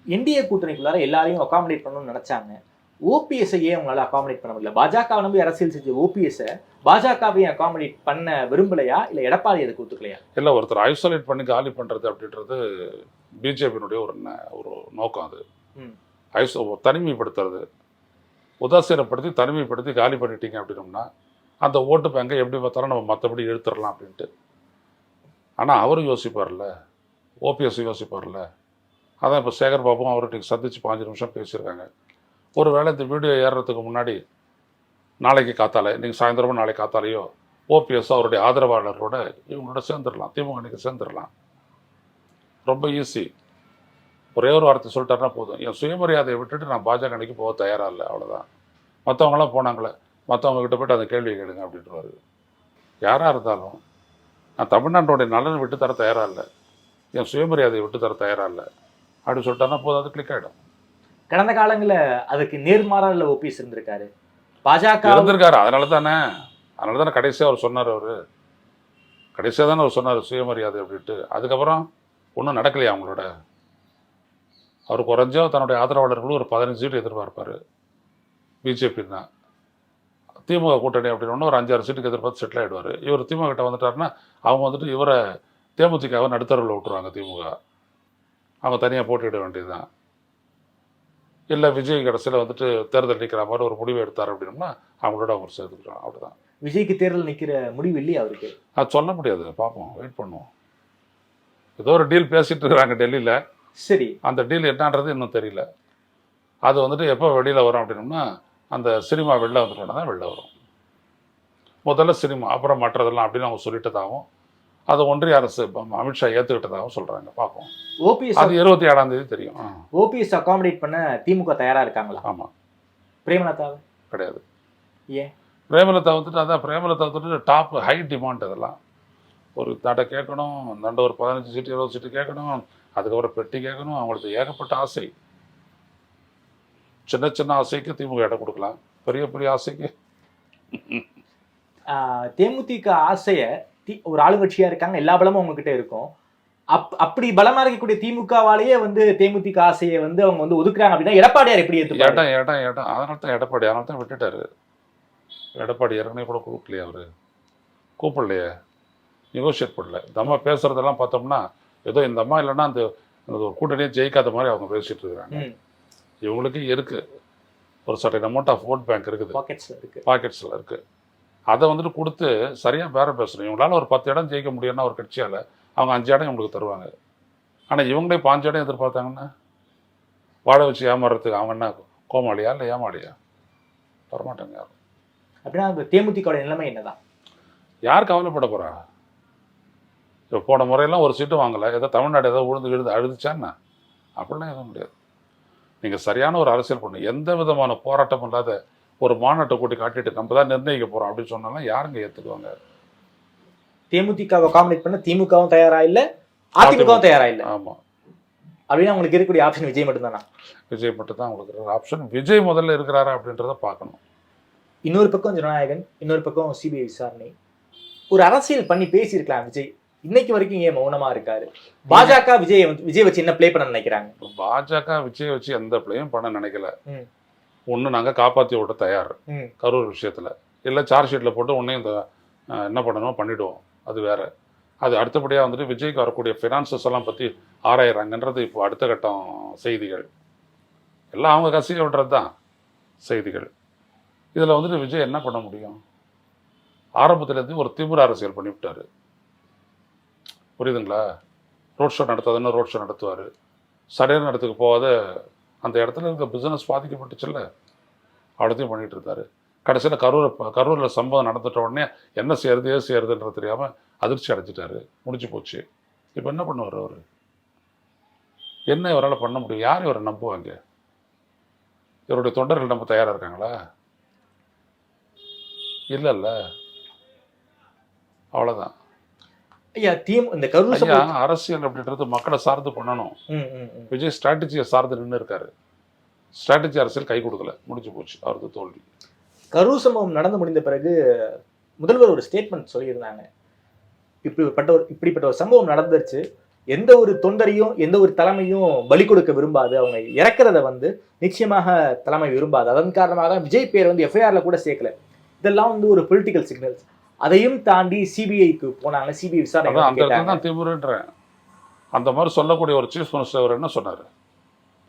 என்டிஏ கூட்டணிக்குள்ளார எல்லாரையும் அகாமடேட் பண்ணணும்னு நினைச்சாங்க. ஓபிஎஸ்ஐ ஏன் அவங்களால அகாமடேட் பண்ண முடியல? பாஜகவை நம்பி அரசியல் செஞ்ச ஓபிஎஸ்ஐ பாஜகவையும் அகாமடேட் பண்ண விரும்பலையா, இல்லை எடப்பாடி அதுக்கு ஒத்துக்கலையா? இல்லை, ஒருத்தர் ஐசோலேட் பண்ணி காலி பண்ணுறது அப்படின்றது பிஜேபியினுடைய ஒரு நோக்கம். அது தனிமைப்படுத்துறது, உதாசீனப்படுத்தி தனிமைப்படுத்தி காலி பண்ணிட்டீங்க அப்படின்னோம்னா அந்த ஓட்டு பேங்கை எப்படி பார்த்தாலும் நம்ம மற்றபடி இழுத்துடலாம் அப்படின்ட்டு. ஆனால் அவரும் யோசிப்பார்ல, ஓபிஎஸ் யோசிப்பார்ல. அதான் இப்போ சேகர் பாபுவும் அவர்கிட்ட சந்திச்சு 5 நிமிஷம் பேசியிருக்காங்க. ஒரு வேளை இந்த வீடியோ ஏறுறதுக்கு முன்னாடி நாளைக்கு காத்தால, நீங்கள் சாயந்தரமும் நாளைக்கு காத்தாலையோ ஓபிஎஸ் அவருடைய ஆதரவாளர்களோட இவங்களோட சேர்ந்துடலாம், திமுக அன்னைக்கு சேர்ந்துடலாம். ரொம்ப ஈஸி. ஒரே ஒரு வார்த்தை சொல்லிட்டாருன்னா போதும், என் சுயமரியாதையை விட்டுட்டு நான் பாஜக அன்னைக்கு போக தயாராக இல்லை, அவ்வளோதான். மற்றவங்களாம் போனாங்களே, மற்றவங்ககிட்ட போய்ட்டு அந்த கேள்வியை கேளுங்க அப்படின்றாரு. யாராக இருந்தாலும் நான் தமிழ்நாட்டோடைய நலனை விட்டு தர தயாராக இல்லை, என் சுயமரியாதையை விட்டு தர தயாராக இல்லை அப்படின்னு சொல்லிட்டாருன்னா போதும், அது கிளிக் ஆகிடும். கடந்த காலங்களில் அதுக்கு நேர்மாறாக ஓபிஎஸ் இருந்திருக்காரு, பாஜக இருந்திருக்காரு. அதனால தானே கடைசியாக அவர் சொன்னார். கடைசியாக தானே அவர் சொன்னார் சுயமரியாதை அப்படின்ட்டு. அதுக்கப்புறம் ஒன்றும் நடக்கலையா அவங்களோட? அவர் குறைஞ்சோ தன்னுடைய ஆதரவாளர்களும் ஒரு 15 சீட்டு எதிர்பார்ப்பார். பிஜேபி தான். திமுக கூட்டணி அப்படின்னு ஒரு 5-6 சீட்டுக்கு எதிர்பார்த்து செட்டில் ஆகிடுவார். இவர் திமுக கிட்ட வந்துட்டாருன்னா அவங்க வந்துட்டு இவரை தேமுதிகவை நடுத்தரவில் விட்டுருவாங்க. திமுக அவங்க தனியாக போட்டியிட வேண்டியது தான். இல்லை விஜய் கடைசியில் வந்துட்டு தேர்தல் நிற்கிற மாதிரி ஒரு முடிவு எடுத்தார் அப்படின்னா அவங்களோட அவர் சேர்த்துக்கிறாங்க. அப்படிதான். விஜய்க்கு தேர்தல் நிற்கிற முடிவு இல்லையா அவருக்கு? அது சொல்ல முடியாது, பார்ப்போம், வெயிட் பண்ணுவோம். ஏதோ ஒரு டீல் பேசிட்டு இருக்கிறாங்க டெல்லியில். சரி, அந்த டீல் என்னன்றது இன்னும் தெரியல. அது வந்துட்டு எப்போ வெளியில் வரும் அப்படின்னோம்னா அந்த சினிமா வெளில வந்துட்டோன்னா தான் வெளில வரும். முதல்ல சினிமா, அப்புறம் மற்றதெல்லாம் அப்படின்னு அவங்க சொல்லிட்டதாகவும் அதை ஒன்றிய அரசு அமித்ஷா ஏற்றுக்கிட்டதாகவும் சொல்கிறாங்க. பார்ப்போம். ஓபிஎஸ் அது 27ஆம் தேதி தெரியும். ஓபிஎஸ் அகாமடேட் பண்ண திமுக தயாராக இருக்காங்களா? ஆமாம். பிரேமலதா கிடையாது. ஏன்? பிரேமலதா வந்துட்டு அதான் பிரேமலதா வந்துட்டு டாப் ஹை டிமாண்ட். அதெல்லாம் ஒரு தடை கேட்கணும், நண்ட ஒரு 15 சீட்டு 20 சீட்டு கேட்கணும், அதுக்கப்புறம் பெட்டி கேட்கணும். அவங்களுக்கு ஏகப்பட்ட ஆசை. சின்ன சின்ன ஆசைக்கு திமுக இடம் கொடுக்கலாம், பெரிய பெரிய ஆசைக்கு தேமுதிக ஆசையை ஒரு ஆளுங்கட்சியா இருக்காங்க, எல்லா பலமும் உங்ககிட்ட இருக்கும். அப்படி பலமா இருக்கக்கூடிய திமுகவாலேயே தேமுதிக ஆசையை அவங்க ஒதுக்குறாங்க அப்படின்னா எடப்பாடியார் எப்படி இடம் அதனால தான் எடப்பாடி விட்டுட்டாரு. எடப்பாடி ஏற்கனவே கூட கூப்பிடலையே, அவரு கூப்பிடலையே, நெகோஷியேட் பண்ணல. இந்த அம்மா பேசுறதெல்லாம் பார்த்தோம்னா ஏதோ இந்த அம்மா இல்லைன்னா அந்த கூட்டணியே ஜெயிக்காத மாதிரி அவங்க பேசிட்டு இருக்கிறாங்க. இவங்களுக்கு இருக்கு ஒரு சர்டன் அமௌண்ட் ஆஃப் ஓட் பேங்க் இருக்குது, பாக்கெட்ஸில் இருக்கு. அதை வந்துட்டு கொடுத்து சரியாக பேரம் பேசணும். இவங்களால ஒரு 10 இடம் ஜெயிக்க முடியும்னா ஒரு கட்சியால் அவங்க 5 இடம் இவங்களுக்கு தருவாங்க. ஆனால் இவங்களே 5 இடம் எதிர்பார்த்தாங்கன்னா வாழ வச்சு ஏமாறுறதுக்கு அவங்க என்ன கோமாளியா இல்லை ஏமாளியா? வரமாட்டாங்க யாரும். அப்படின்னா தேமுதிக நிலைமை என்னதான்? யார் கவலைப்பட போகிறா? இப்போ போன முறையெல்லாம் ஒரு சீட்டு வாங்கலை, ஏதோ தமிழ்நாடு ஏதோ விழுந்து அழுதுச்சான்னா அப்படிலாம் எதுவும் முடியாது. நீங்கள் சரியான ஒரு அரசியல் பண்ணு, எந்த விதமான போராட்டம் இல்லாத ஒரு மாநாட்டை கூட்டி காட்டிட்டு நம்ம தான் நிர்ணயிக்க போகிறோம் அப்படின்னு சொன்னாலும் யாருங்க ஏற்றுக்குவாங்க? தேமுதிகவை அகாமடேட் பண்ண திமுகவும் தயாரா இல்லை, அதிமுகவும் தயாரா இல்லை. ஆமாம். அப்படின்னா உங்களுக்கு இருக்கக்கூடிய ஆப்ஷன் விஜய் மட்டும்தானா? விஜய் மட்டும் தான் உங்களுக்கு இருக்கிற ஆப்ஷன். விஜய் முதல்ல இருக்கிறாரா அப்படின்றத பார்க்கணும். இன்னொரு பக்கம் ஜனநாயகன், இன்னொரு பக்கம் சிபிஐ விசாரணை. ஒரு அரசியல் பண்ணி பேசியிருக்கலாம் விஜய். இன்னைக்கு வரைக்கும் ஏன் மௌனமா இருக்காரு? பாஜக விஜய் வச்சு என்ன பிளே பண்ண நினைக்கிறாங்க? பாஜக விஜய் வச்சு எந்த பிளேயும் பண்ண நினைக்கல. ஒன்று நாங்கள் காப்பாற்றி விட தயார் கரூர் விஷயத்தில், இல்லை சார்ஜ் ஷீட்டில் போட்டு ஒன்றே இந்த என்ன பண்ணணுமோ பண்ணிவிடுவோம், அது வேறு. அது அடுத்தபடியாக வந்துட்டு விஜய்க்கு வரக்கூடிய ஃபினான்சஸ் எல்லாம் பற்றி ஆராயிறாங்கன்றது இப்போ அடுத்த கட்டம் செய்திகள். எல்லாம் அவங்க கசிய விடுறது தான் செய்திகள். இதில் வந்துட்டு விஜய் என்ன பண்ண முடியும்? ஆரம்பத்துலேருந்து ஒரு திமிர அரசியல் பண்ணிவிட்டாரு. புரியுதுங்களா? ரோட் ஷோ நடத்தாதுன்னு ரோட் ஷோ நடத்துவார். சரியான இடத்துக்கு போகாத அந்த இடத்துல இருக்க பிஸ்னஸ் பாதிக்கப்பட்டுச்சுல்ல, அவ்வளோத்தையும் பண்ணிகிட்டு இருந்தார். கடைசியில் கரூரில் சம்பவம் நடந்துட்ட உடனே என்ன செய்யறது ஏது செய்யறதுன்றது தெரியாமல் அதிர்ச்சி அடைஞ்சிட்டாரு. முடிஞ்சு போச்சு. இப்போ என்ன பண்ணுவார் அவர்? என்ன இவரால் பண்ண முடியும்? யார் இவரை நம்புவாங்க? இவருடைய தொண்டர்கள் நம்ப தயாராக இருக்காங்களா? இல்லைல்ல. அவ்வளோதான். ஐயா இந்த கரூர் ஐயா, அரசியல் அப்படின்றது மக்களை சார்ந்து பண்ணணும். விஜய் ஸ்ட்ராட்டஜியை சார்ந்து நின்று இருக்காரு. ஸ்ட்ராட்டஜி அரசியல் கை கொடுக்கல, முடிஞ்சு போச்சு, அவருக்கு தோல்வி. கரூர் சம்பவம் நடந்து முடிந்த பிறகு முதல்வர் ஒரு ஸ்டேட்மெண்ட் சொல்லியிருந்தாங்க. இப்படிப்பட்ட ஒரு சம்பவம் நடந்துருச்சு, எந்த ஒரு தொண்டரையும் எந்த ஒரு தலைமையும் பலி கொடுக்க விரும்பாது, அவங்க இறக்குறத நிச்சயமாக தலைமை விரும்பாது, அதன் காரணமாக விஜய் பேர் எஃப்ஐஆர்ல கூட சேர்க்கல. இதெல்லாம் ஒரு பொலிட்டிக்கல் சிக்னல்ஸ். அதையும் தாண்டி சிபிஐக்கு போனாங்க. சிபிஐ விசாரணை தான் திமுறன்றேன். அந்த மாதிரி சொல்லக்கூடிய ஒரு சீஃப் மினிஸ்டர் அவர் என்ன சொன்னார்?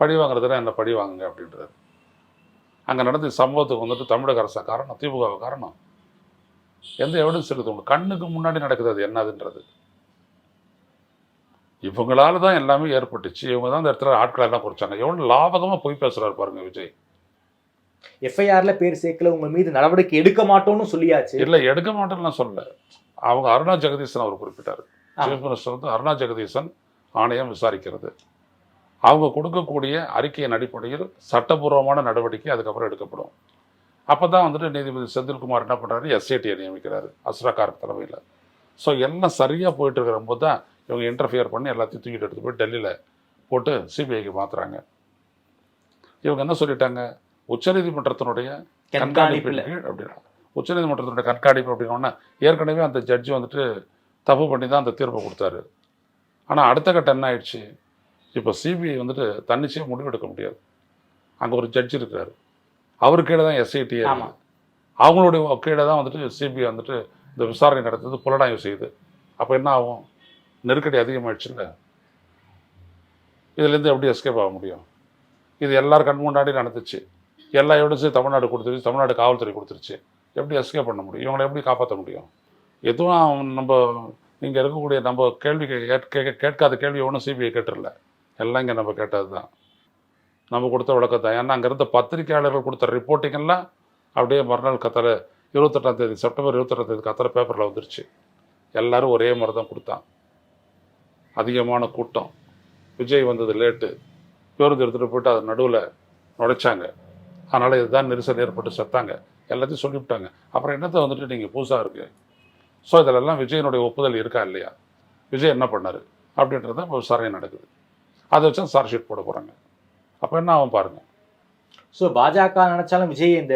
பழி வாங்குறதுனா என்ன பழி வாங்குங்க அப்படின்றாரு. அங்கே நடந்த சம்பவத்துக்கு தமிழக அரசா காரணம், திமுக காரணம்? எந்த எவிடன்ஸ் இருக்குது? கண்ணுக்கு முன்னாடி நடக்குது. அது என்னதுன்றது இவங்களால தான் எல்லாமே ஏற்பட்டுச்சு. இவங்க தான் இந்த இடத்துல ஆட்களை எல்லாம் குறைச்சாங்க. எவ்வளோ லாபகமாக போய் பேசுறாரு பாருங்க விஜய். எஃப்ஐஆர்ல பேர் சேர்க்கல, உங்க மீது நடவடிக்கை எடுக்க மாட்டோம்னு சொல்லியாச்சு. இல்லை, எடுக்க மாட்டோம்னு சொல்லல. அவங்க அருணா ஜெகதீசன் அவர் குறிப்பிட்டார். சீஃப் மினிஸ்டர் அருணா ஜெகதீசன் ஆணையம் விசாரிக்கிறது. அவங்க கொடுக்கக்கூடிய அறிக்கையின் அடிப்படையில் சட்டபூர்வமான நடவடிக்கை அதுக்கப்புறம் எடுக்கப்படும். அப்போ தான் நீதிபதி செந்தில்குமார் என்ன பண்ணுறாரு? எஸ்ஐடியை நியமிக்கிறாரு அஸ்ரா கார்க் தலைமையில். ஸோ எல்லாம் சரியாக போயிட்டு இருக்கிற போது தான் இவங்க இன்டர்ஃபியர் பண்ணி எல்லாத்தையும் தூக்கிட்டு எடுத்து போய் டெல்லியில் போட்டு சிபிஐக்கு மாற்றுறாங்க. இவங்க என்ன சொல்லிட்டாங்க? உச்சநீதிமன்றத்தினுடைய கண்காணிப்பில் அப்படின்னா, உச்சநீதிமன்றத்தினுடைய கண்காணிப்பு அப்படின்னா ஏற்கனவே அந்த ஜட்ஜி தப்பு பண்ணி தான் அந்த தீர்ப்பை கொடுத்தாரு. ஆனால் அடுத்த கட்டம் என்ன ஆயிடுச்சு? இப்போ சிபிஐ தன்னிச்சையாக முடிவெடுக்க முடியாது. அங்கே ஒரு ஜட்ஜி இருக்கிறாரு, அவரு கீழே தான் எஸ்ஐடி, அவங்களுடைய கீழே தான் சிபிஐ இந்த விசாரணை நடத்துது, புலனாய்வு செய்யுது. அப்போ என்ன ஆகும்? நெருக்கடி அதிகமாகிடுச்சுல்ல. இதுலேருந்து எப்படி எஸ்கேப் ஆக முடியும்? இது எல்லாரும் கண் முன்னாடி நடந்துச்சு. எல்லா எவிடன்ஸையும் தமிழ்நாடு கொடுத்துருச்சு, தமிழ்நாடு காவல்துறை கொடுத்துருச்சு. எப்படி எஸ்கேப் பண்ண முடியும்? இவங்களை எப்படி காப்பாற்ற முடியும்? எதுவும் நம்ம இங்கே இருக்கக்கூடிய நம்ம கேள்வி கேட்காத கேள்வி ஒன்றும் சிபிஐ கேட்டுடல. எல்லாம் இங்கே நம்ம கேட்டது தான், நம்ம கொடுத்த விளக்கம் தான். ஏன்னா அங்கே இருந்த பத்திரிகையாளர்கள் கொடுத்த ரிப்போர்ட்டிங்கெல்லாம் அப்படியே மறுநாள் கத்தரை 28ஆம் தேதி செப்டம்பர் 28ஆம் தேதி கத்தரை பேப்பரில் வந்துருச்சு. எல்லோரும் ஒரே மாதிரி தான் கொடுத்தான். அதிகமான கூட்டம், விஜய் வந்தது லேட்டு, பேருந்து எடுத்துகிட்டு போய்ட்டு அது நடுவில் நுழைச்சாங்க, அதனால் இதுதான் நெரிசல் ஏற்பட்டு செத்தாங்க, எல்லாத்தையும் சொல்லிவிட்டாங்க. அப்புறம் என்னத்தை நீங்கள் புதுசாக இருக்குது. ஸோ இதிலெல்லாம் விஜயனுடைய ஒப்புதல் இருக்கா இல்லையா? விஜய் என்ன பண்ணார் அப்படின்றது தான் இப்போ விசாரணை நடக்குது. அதை வச்சா சார்ஜ் ஷீட் போட போகிறாங்க. அப்போ என்ன ஆகும் பாருங்கள். ஸோ பாஜக நினைச்சாலும் விஜய் இந்த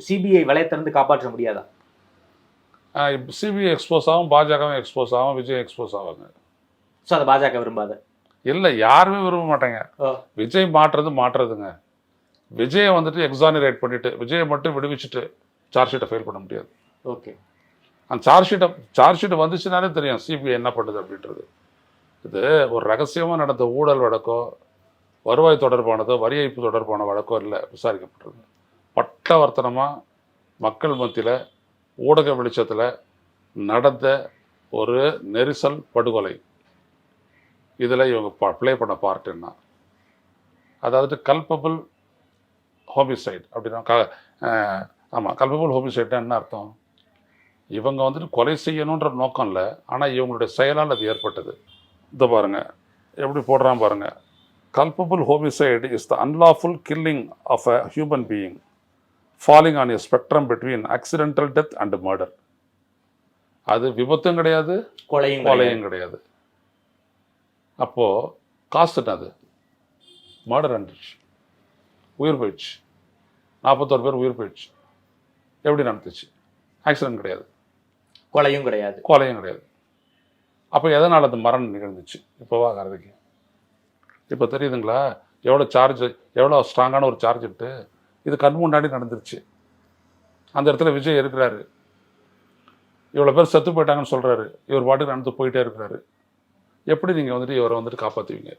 சிபிஐ வளையத்திலிருந்து காப்பாற்ற முடியாதா? சிபிஐ எக்ஸ்போஸ் ஆகும், பாஜகவும் எக்ஸ்போஸ் ஆகும், விஜய் எக்ஸ்போஸ் ஆவாங்க. ஸோ அதை பாஜக விரும்பாத? இல்லை, யாருமே விரும்ப மாட்டாங்க. விஜய் மாற்றுறதுங்க. விஜயை எக்ஸானரேட் பண்ணிட்டு விஜயை மட்டும் விடுவிச்சுட்டு சார்ஜ் ஷீட்டை ஃபைல் பண்ண முடியாது. ஓகே, அந்த சார்ஜ் ஷீட் வந்துச்சுனாலே தெரியும் சிபிஐ என்ன பண்ணுது அப்படின்றது. இது ஒரு ரகசியமாக நடந்த ஊழல் வழக்கோ, வருவாய் தொடர்பானதோ, வரி ஏய்ப்பு தொடர்பான வழக்கோ இல்லை விசாரிக்கப்படுறது. பட்டவர்த்தனமாக மக்கள் மத்தியில் ஊடக வெளிச்சத்தில் நடந்த ஒரு நெரிசல் படுகொலை. இதில் இவங்க ப்ளே பண்ண பார்ட் என்ன? அதாவது கல்பபிள் ஹோமிசைட் அப்படின்னா, ஆமாம், கல்பபிள் ஹோமிசைட்னா என்ன அர்த்தம்? இவங்க கொலை செய்யணுன்ற நோக்கம் இல்லை, ஆனால் இவங்களுடைய செயலால் அது ஏற்பட்டது. இதை பாருங்கள் எப்படி போடுறான் பாருங்கள். Culpable homicide is the unlawful killing of a human being falling on a spectrum between accidental death and murder. அது விபத்தும் கிடையாது, கொலையும் கிடையாது. அப்போது காஸ்ட் என்னது? மர்டர் ஆண்டுச்சு, உயிர் போயிடுச்சு, 41 பேர் உயிர் போயிடுச்சு. எப்படி நடந்துச்சு? ஆக்சிடென்ட் கிடையாது, கொலையும் கிடையாது. அப்போ எதனால் அந்த மரணம் நிகழ்ந்துச்சு? இப்போவா கருதுக்கு இப்போ தெரியுதுங்களா? எவ்வளோ ஸ்ட்ராங்கான ஒரு சார்ஜ் இட்டு இது கண் முன்னாடி நடந்துருச்சு. அந்த இடத்துல விஜய் இருக்கிறாரு, இவ்வளோ பேர் செத்து போயிட்டாங்கன்னு சொல்கிறாரு, இவர் பாட்டுக்கு நடந்து போயிட்டே இருக்கிறாரு. எப்படி நீங்கள் இவரை காப்பாற்றுவீங்க?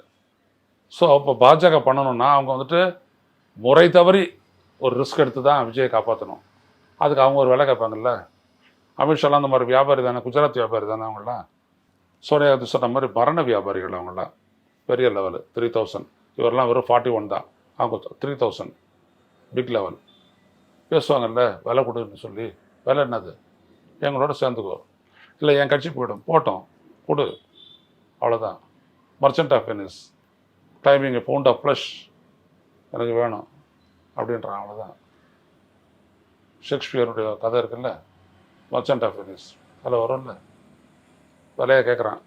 ஸோ அப்போ பாஜக பண்ணணும்னா அவங்க முறை தவறி ஒரு ரிஸ்க் எடுத்து தான் விஜயை காப்பாற்றணும். அதுக்கு அவங்க ஒரு வேலை கேட்பாங்கல்ல. அமித்ஷாலாம் அந்த மாதிரி வியாபாரி தானே, குஜராத் வியாபாரி தானே அவங்களாம். சோனியா காந்தி சொன்ன மாதிரி மரண வியாபாரிகள் அவங்களாம், பெரிய லெவலு 3000. இவரெல்லாம் வெறும் 41 தான், அவங்க 3000 பிக் லெவல். பேசுவாங்கல்ல விலை கொடுன்னு சொல்லி. விலை என்னது, எங்களோட சேர்ந்துக்கோ, இல்லை என் கட்சி போய்டும், போட்டோம் கொடு, அவ்வளோதான். Merchant of Venice timing pound of flesh எனக்கு வேணும் அப்படின்றான், அவ்வளோதான். ஷேக்ஸ்பியருடைய கதை இருக்குல்ல, மர்ச்சன்ட் ஆஃப் வெனிஸ், அதில் வரும்ல, விலையை கேட்குறான்,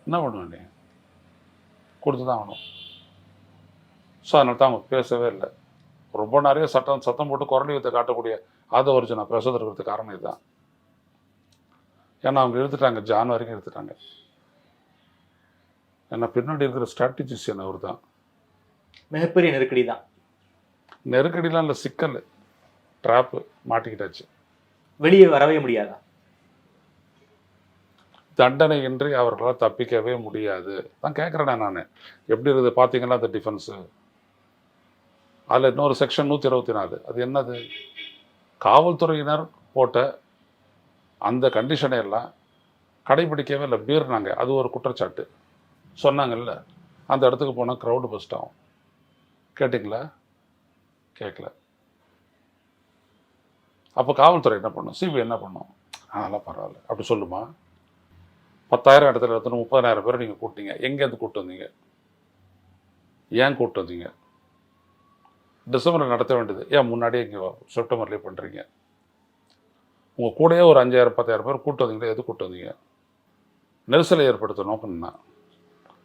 என்ன பண்ணுவேன் நீ, கொடுத்து தான் ஆகணும். ஸோ அதனால தான் அவங்க பேசவே இல்லை. ரொம்ப நிறைய சத்தம் போட்டு குரல் யுத்தத்தை காட்டக்கூடிய ஆதவர்ஜனை பேசுறது இருக்கிறதுக்கு காரணம் இதுதான். ஏன்னா அவங்க எடுத்துட்டாங்க, ஜான் வரைக்கும் எடுத்துட்டாங்க. ஏன்னா பின்னாடி இருக்கிற ஸ்ட்ராட்டஜிஸ்ட் அவர் தான். மிகப்பெரிய நெருக்கடி தான். நெருக்கடிலாம் இல்லை, சிக்கல், ட்ராப்பு, மாட்டிக்கிட்டாச்சு. வெளியே வரவே முடியாதா? தண்டனை இன்றி அவர்களால் தப்பிக்கவே முடியாது தான் கேட்குறேன் நான். எப்படி இருக்குது பார்த்தீங்கன்னா அந்த டிஃபென்ஸு, அதில் இன்னொரு செக்ஷன் 124, அது என்னது, காவல்துறையினர் போட்ட அந்த கண்டிஷனை எல்லாம் கடைபிடிக்கவே இல்லை, மீறினாங்க. அது ஒரு குற்றச்சாட்டு சொன்னாங்கல்ல. அந்த இடத்துக்கு போனால் க்ரௌடு பஸ்ட் ஆகும். கேட்டிங்களா? கேட்கல. அப்போ காவல்துறை என்ன பண்ணும், சிபிஐ என்ன பண்ணும், அதெல்லாம் பரவாயில்ல அப்படி சொல்லுமா? 10,000 இடத்துல எடுத்து 30,000 பேர் நீங்கள் கூப்பிட்டீங்க, எங்கேருந்து கூப்பிட்டு வந்தீங்க, ஏன் கூப்பிட்டு வந்தீங்க? டிசம்பரில் நடத்த வேண்டியது ஏன் முன்னாடியே இங்கே செப்டம்பர்லேயே பண்ணுறீங்க? உங்கள் கூடயே ஒரு 5,000-10,000 பேர் கூப்பிட்டு வந்தீங்களே, எது கூப்பிட்டு வந்தீங்க? நெரிசலை ஏற்படுத்த நோக்கம்னா,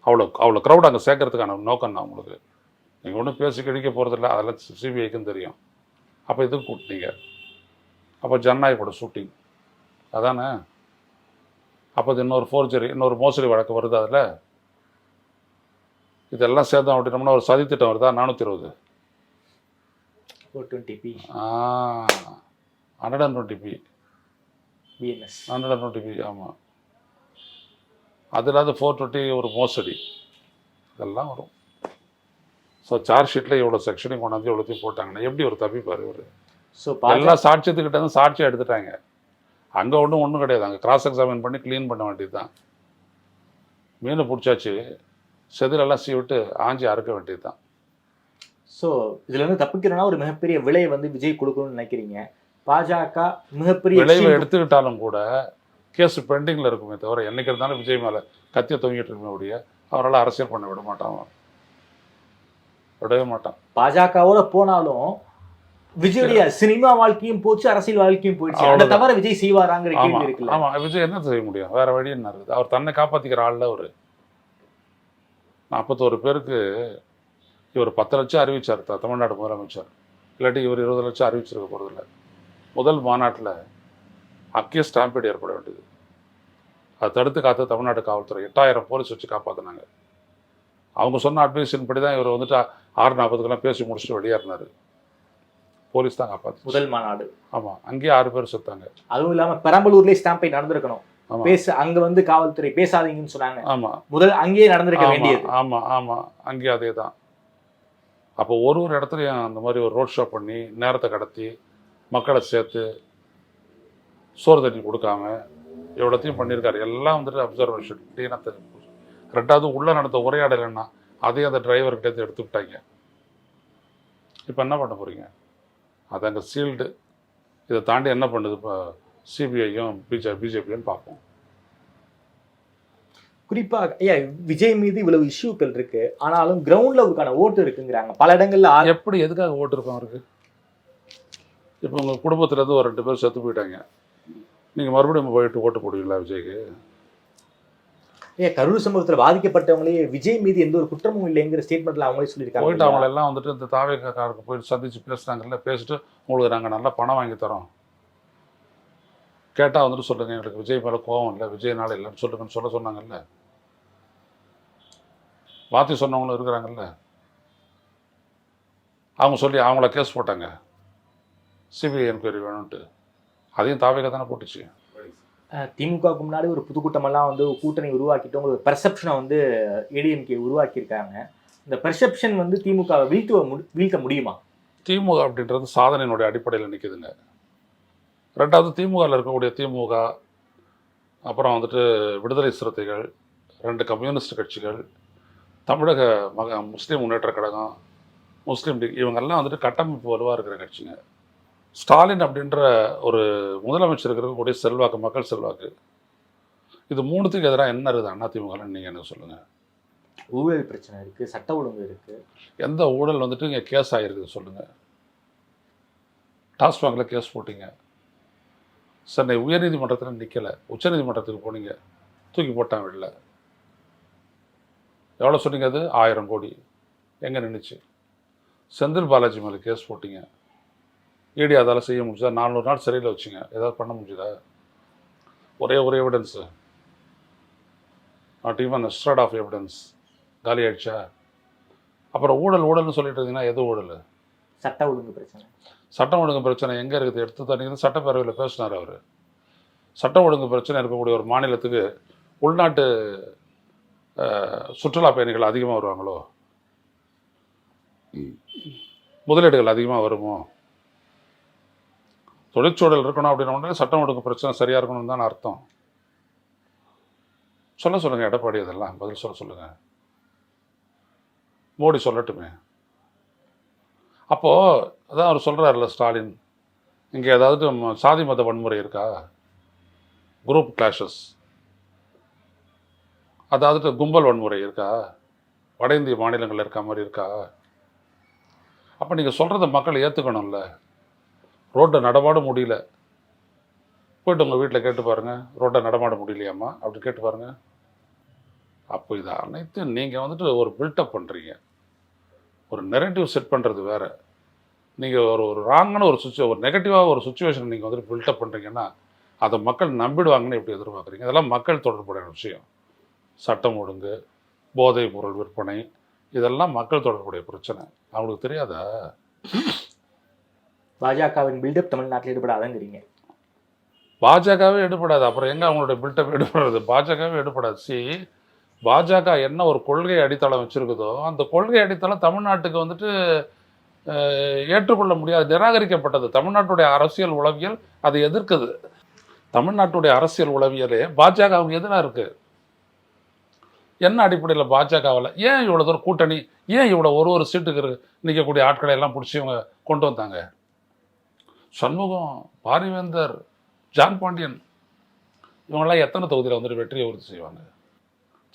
அவ்வளோ க்ரௌட் அங்கே சேர்க்கறதுக்கான நோக்கம் தான் உங்களுக்கு. நீங்கள் ஒன்றும் பேசி கிழிக்க போகிறதில்ல, அதெல்லாம் சிபிஐக்கும் தெரியும். அப்போ எதுக்கு கூப்பிட்டீங்க? அப்போ ஜனநாயகோட ஷூட்டிங் அதானே? அப்போ இது இன்னொரு ஃபோர்ஜரி, இன்னொரு மோசடி வழக்கு வருது. அதில் இதெல்லாம் சேர்த்தோம் அப்படின்னோம்னா ஒரு சதித்திட்டம் வருதா? 420 420p 120p BNS 120p, ஆமாம். அது இல்லாத 420 ஒரு மோசடி, இதெல்லாம் வரும். ஸோ சார்ஜ் ஷீட்டில் இவ்வளோ செக்ஷனையும் கொண்டாந்து இவ்வளோத்தையும் போட்டாங்கன்னா எப்படி ஒரு தப்பிப்பார் இவர்? ஸோ எல்லாம் சாட்சியத்துக்கிட்ட வந்து சாட்சியாக எடுத்துட்டாங்க. அங்கே ஒன்றும் கிடையாது, அங்கே கிராஸ் எக்ஸாமின் பண்ணி க்ளீன் பண்ண வேண்டியது தான். மீனை பிடிச்சாச்சு, செதிலெல்லாம் சீவிட்டு ஆஞ்சி அறுக்க வேண்டியது தான். ஸோ இதில் வந்து தப்பிக்கிறோன்னா ஒரு மிகப்பெரிய விலையை வந்து விஜய் கொடுக்கணும்னு நினைக்கிறீங்க. பாஜக மிகப்பெரிய விளைவை எடுத்துக்கிட்டாலும் கூட கேஸ் பெண்டிங்கில் இருக்குமே தவிர, என்னைக்கு இருந்தாலும் விஜய் மேலே கத்தியை தொங்கிட்டு இருக்குமே ஒழிய அவரால் அரசியல் பண்ண விடவே மாட்டான். பாஜகவோட போனாலும் விஜயுடைய சினிமா வாழ்க்கையும் போச்சு, அரசியல் வாழ்க்கையும் போயிடுச்சு. அதை தவிர விஜய் செய்வாராங்கிற கேள்வி இருக்குல்ல. ஆமா, விஜய் என்ன செய்ய முடியும், வேற வழி என்ன இருக்குது? அவர் தன்னை காப்பாத்திக்கிற ஆள்ல ஒரு 41 பேருக்கு இவர் 10 லட்சம் அறிவிச்சார் தமிழ்நாடு முதலமைச்சர். இல்லாட்டி இவர் 20 லட்சம் அறிவிச்சிருக்க போறதில்ல. முதல் மாநாட்டில் அக்கிய ஸ்டாம்பீடு ஏற்பட வேண்டியது, அதை தடுத்து காத்து தமிழ்நாடு காவல்துறை 8000 போலீஸ் வச்சு காப்பாற்றினாங்க. அவங்க சொன்ன அட்வைஸின் படி தான் இவர் வந்துட்டு 6:40 பேசி முடிச்சுட்டு வெளியேறினார். போலீஸ் தான் காப்பாத்து. முதல் மாநாடு, ஆமா, அங்கேயே 6 பேர் செத்தாங்க. அதுவும் இல்லாம பெரம்பலூர்லேயே ஸ்டாம்பை நடந்திருக்கணும். அங்க வந்து காவல்துறை பேசாதீங்கன்னு சொன்னாங்க. ஆமா, முதல் அங்கேயே நடந்திருக்க வேண்டியது. ஆமா ஆமா, அங்கேயே அதே தான். அப்போ ஒரு இடத்துலையும் அந்த மாதிரி ஒரு ரோட் ஷோ பண்ணி நேரத்தை கடத்தி மக்களை சேர்த்து சோறு தண்ணி கொடுக்காம எவ்வளோத்தையும் பண்ணியிருக்காரு. எல்லாம் வந்துட்டு அப்சர்வேஷன் டீனத்தை. ரெண்டாவது உள்ள நடந்த உரையாடலைன்னா அதையும் அந்த டிரைவர்கிட்ட எடுத்து விட்டாங்க. இப்போ என்ன பண்ண போறீங்க? அது அங்கே சீல்டு. இதை தாண்டி என்ன பண்ணுது இப்போ சிபிஐயும் பிஜேபியும் பார்ப்போம். குறிப்பா விஜய் மீது இவ்வளவு இஷ்யூக்கள் இருக்கு, ஆனாலும் கிரவுண்ட்ல அவருக்கான ஓட்டு இருக்குங்கிறாங்க பல இடங்கள்ல. எப்படி எதுக்காக ஓட்டு இருக்கும் அவருக்கு? இப்போ உங்கள் குடும்பத்துல இருந்து ஒரு 2 பேர் செத்து போயிட்டாங்க, நீங்க மறுபடியும் போயிட்டு ஓட்டு போடுவீங்களா விஜய்க்கு? கரூர் சம்பவத்தில் பாதிக்கப்பட்டவங்களே விஜய் மீது எந்த ஒரு குற்றமும் இல்லைங்கிற ஸ்டேட்மெண்ட்ல அவங்களே சொல்லியிருக்காங்க. போயிட்டு அவங்களெல்லாம் வந்துட்டு இந்த தாவேக்காரருக்கு போயிட்டு சந்திச்சு பேசுறாங்கல்ல, பேசிட்டு உங்களுக்கு நாங்கள் நல்லா பணம் வாங்கி தரோம், கேட்டால் வந்துட்டு சொல்லுங்க எங்களுக்கு விஜய் மேலே கோவம் இல்லை, விஜய்னால இல்லைன்னு சொல்லுங்கன்னு சொன்னாங்கல்ல. மாற்றி சொன்னவங்களும் இருக்கிறாங்கல்ல. அவங்க சொல்லி அவங்கள கேஸ் போட்டாங்க, சிபிஐ என்கொயரி வேணும்ட்டு. அதையும் தாவேக்கா தானே போட்டுச்சு. திமுகவுக்கு முன்னாடி ஒரு புதுக்கூட்டமெல்லாம் வந்து கூட்டணி உருவாக்கிட்டு ஒரு பெர்செப்ஷனை வந்து ஏடிஎம்கே உருவாக்கியிருக்காங்க. இந்த பெர்செப்ஷன் வந்து திமுகவை வீழ்த்த முடியுமா? திமுக அப்படின்றது சாதனையினுடைய அடிப்படையில் நிற்குதுங்க. ரெண்டாவது திமுகவில் இருக்கக்கூடிய திமுக, அப்புறம் வந்துட்டு விடுதலை சிறுத்தைகள், 2 கம்யூனிஸ்ட் கட்சிகள், தமிழக முஸ்லீம் முன்னேற்ற கழகம், முஸ்லீம் லீக், இவங்கெல்லாம் வந்துட்டு கட்டமைப்பு வலுவாக இருக்கிற கட்சிங்க. ஸ்டாலின் அப்படின்ற ஒரு முதலமைச்சருக்கு இருக்கக்கூடிய செல்வாக்கு, மக்கள் செல்வாக்கு, இது 3த்துக்கு எதிராக என்ன இருக்குது அதிமுகன்னு நீங்கள் எனக்கு சொல்லுங்கள். ஊழல் பிரச்சனை இருக்கு, சட்ட ஒழுங்கு இருக்கு. எந்த ஊழல் வந்துட்டு இங்கே கேஸ் ஆகிருக்குது சொல்லுங்கள். டாஸ்மாகில் கேஸ் போட்டீங்க, சென்னை உயர்நீதிமன்றத்தில் நிற்கலை, உச்சநீதிமன்றத்துக்கு போனீங்க, தூக்கி போட்டான் வெளில. எவ்வளோ சொன்னீங்க? அது 1000 கோடி. எங்கே நின்றுச்சு? செந்தில் பாலாஜி மேலே கேஸ் போட்டீங்க, இடி அதால் செய்ய முடிஞ்சதா? 400 நாள் சிறையில் வச்சுங்க, ஏதாவது பண்ண முடிஞ்சுதா? ஒரே evidence, not even shred of evidence, காலி ஆயிடுச்சா? அப்புறம் ஊழல்னு சொல்லிட்டு இருந்தீங்கன்னா எது ஊழல்? சட்ட ஒழுங்கு பிரச்சனை. சட்டம் ஒழுங்கு பிரச்சனை எங்கே இருக்குது? எடுத்து தனிங்க சட்டப்பேரவையில் பேசினார் அவர். சட்ட ஒழுங்கு பிரச்சனை இருக்கக்கூடிய ஒரு மாநிலத்துக்கு உள்நாட்டு சுற்றுலா பயணிகள் அதிகமாக வருவாங்களோ? முதலீடுகள் அதிகமாக வருமோ? தொழிற்சூழல் இருக்கணும் அப்படின்னா சட்டம் ஒழுங்கு பிரச்சனை சரியாக இருக்கணும்னு தான் அர்த்தம். சொல்லுங்கள் எடப்பாடி, அதெல்லாம் பதில் சொல்லுங்கள். மோடி சொல்லட்டுமே. அப்போது அதான் அவர் சொல்கிறார்ல ஸ்டாலின், இங்கே ஏதாவது சாதி மத வன்முறை இருக்கா? குரூப் கிளாஷஸ், அதாவது கும்பல் வன்முறை இருக்கா? வட இந்திய மாநிலங்களில் இருக்க மாதிரி இருக்கா? அப்போ நீங்கள் சொல்கிறத மக்கள் ஏற்றுக்கணும்ல. ரோட்டை நடமாட முடியல, போய்ட்டு உங்கள் வீட்டில் கேட்டு பாருங்கள், ரோட்டை நடமாட முடியலையாம்மா அப்படி கேட்டு பாருங்கள். அப்போ இது அனைத்தும் நீங்கள் வந்துட்டு ஒரு பில்டப் பண்ணுறீங்க. ஒரு நெரேட்டிவ் செட் பண்ணுறது வேறு. நீங்கள் ஒரு ராங்கான ஒரு நெகட்டிவாக ஒரு சுச்சுவேஷன் நீங்கள் வந்துட்டு பில்டப் பண்ணுறீங்கன்னா அதை மக்கள் நம்பிடுவாங்கன்னு எப்படி எதிர்பார்க்குறீங்க? இதெல்லாம் மக்கள் தொடர்புடைய விஷயம். சட்டம் ஒழுங்கு, போதைப் பொருள் விற்பனை, இதெல்லாம் மக்கள் தொடர்புடைய பிரச்சனை. அவங்களுக்கு தெரியாதா? பாஜகவின் பில்டப் தமிழ்நாட்டில் ஈடுபடாதங்கிறீங்க. பாஜகவே எடுபடாது, அப்புறம் எங்கே அவங்களுடைய பில்டப் எடுபடுறது? பாஜகவே எடுபடாது. பாஜக என்ன ஒரு கொள்கை அடித்தளம் வச்சுருக்குதோ அந்த கொள்கை அடித்தளம் தமிழ்நாட்டுக்கு வந்துட்டு ஏற்றுக்கொள்ள முடியாது, நிராகரிக்கப்பட்டது. தமிழ்நாட்டுடைய அரசியல் உளவியல் அதை எதிர்க்குது. தமிழ்நாட்டுடைய அரசியல் உளவியலே பாஜகவுக்கு எதிராக இருக்குது. என்ன அடிப்படையில் பாஜகவில் ஏன் இவ்வளோ தூரம் கூட்டணி, ஏன் இவ்வளோ ஒரு சீட்டுக்கு நிற்கக்கூடிய ஆட்களை எல்லாம் பிடிச்சி இவங்க கொண்டு வந்தாங்க? சண்முகம், பாரிவேந்தர், ஜான் பாண்டியன், இவங்கெல்லாம் எத்தனை தொகுதியில் வந்துட்டு வெற்றியை உறுதி செய்வாங்க?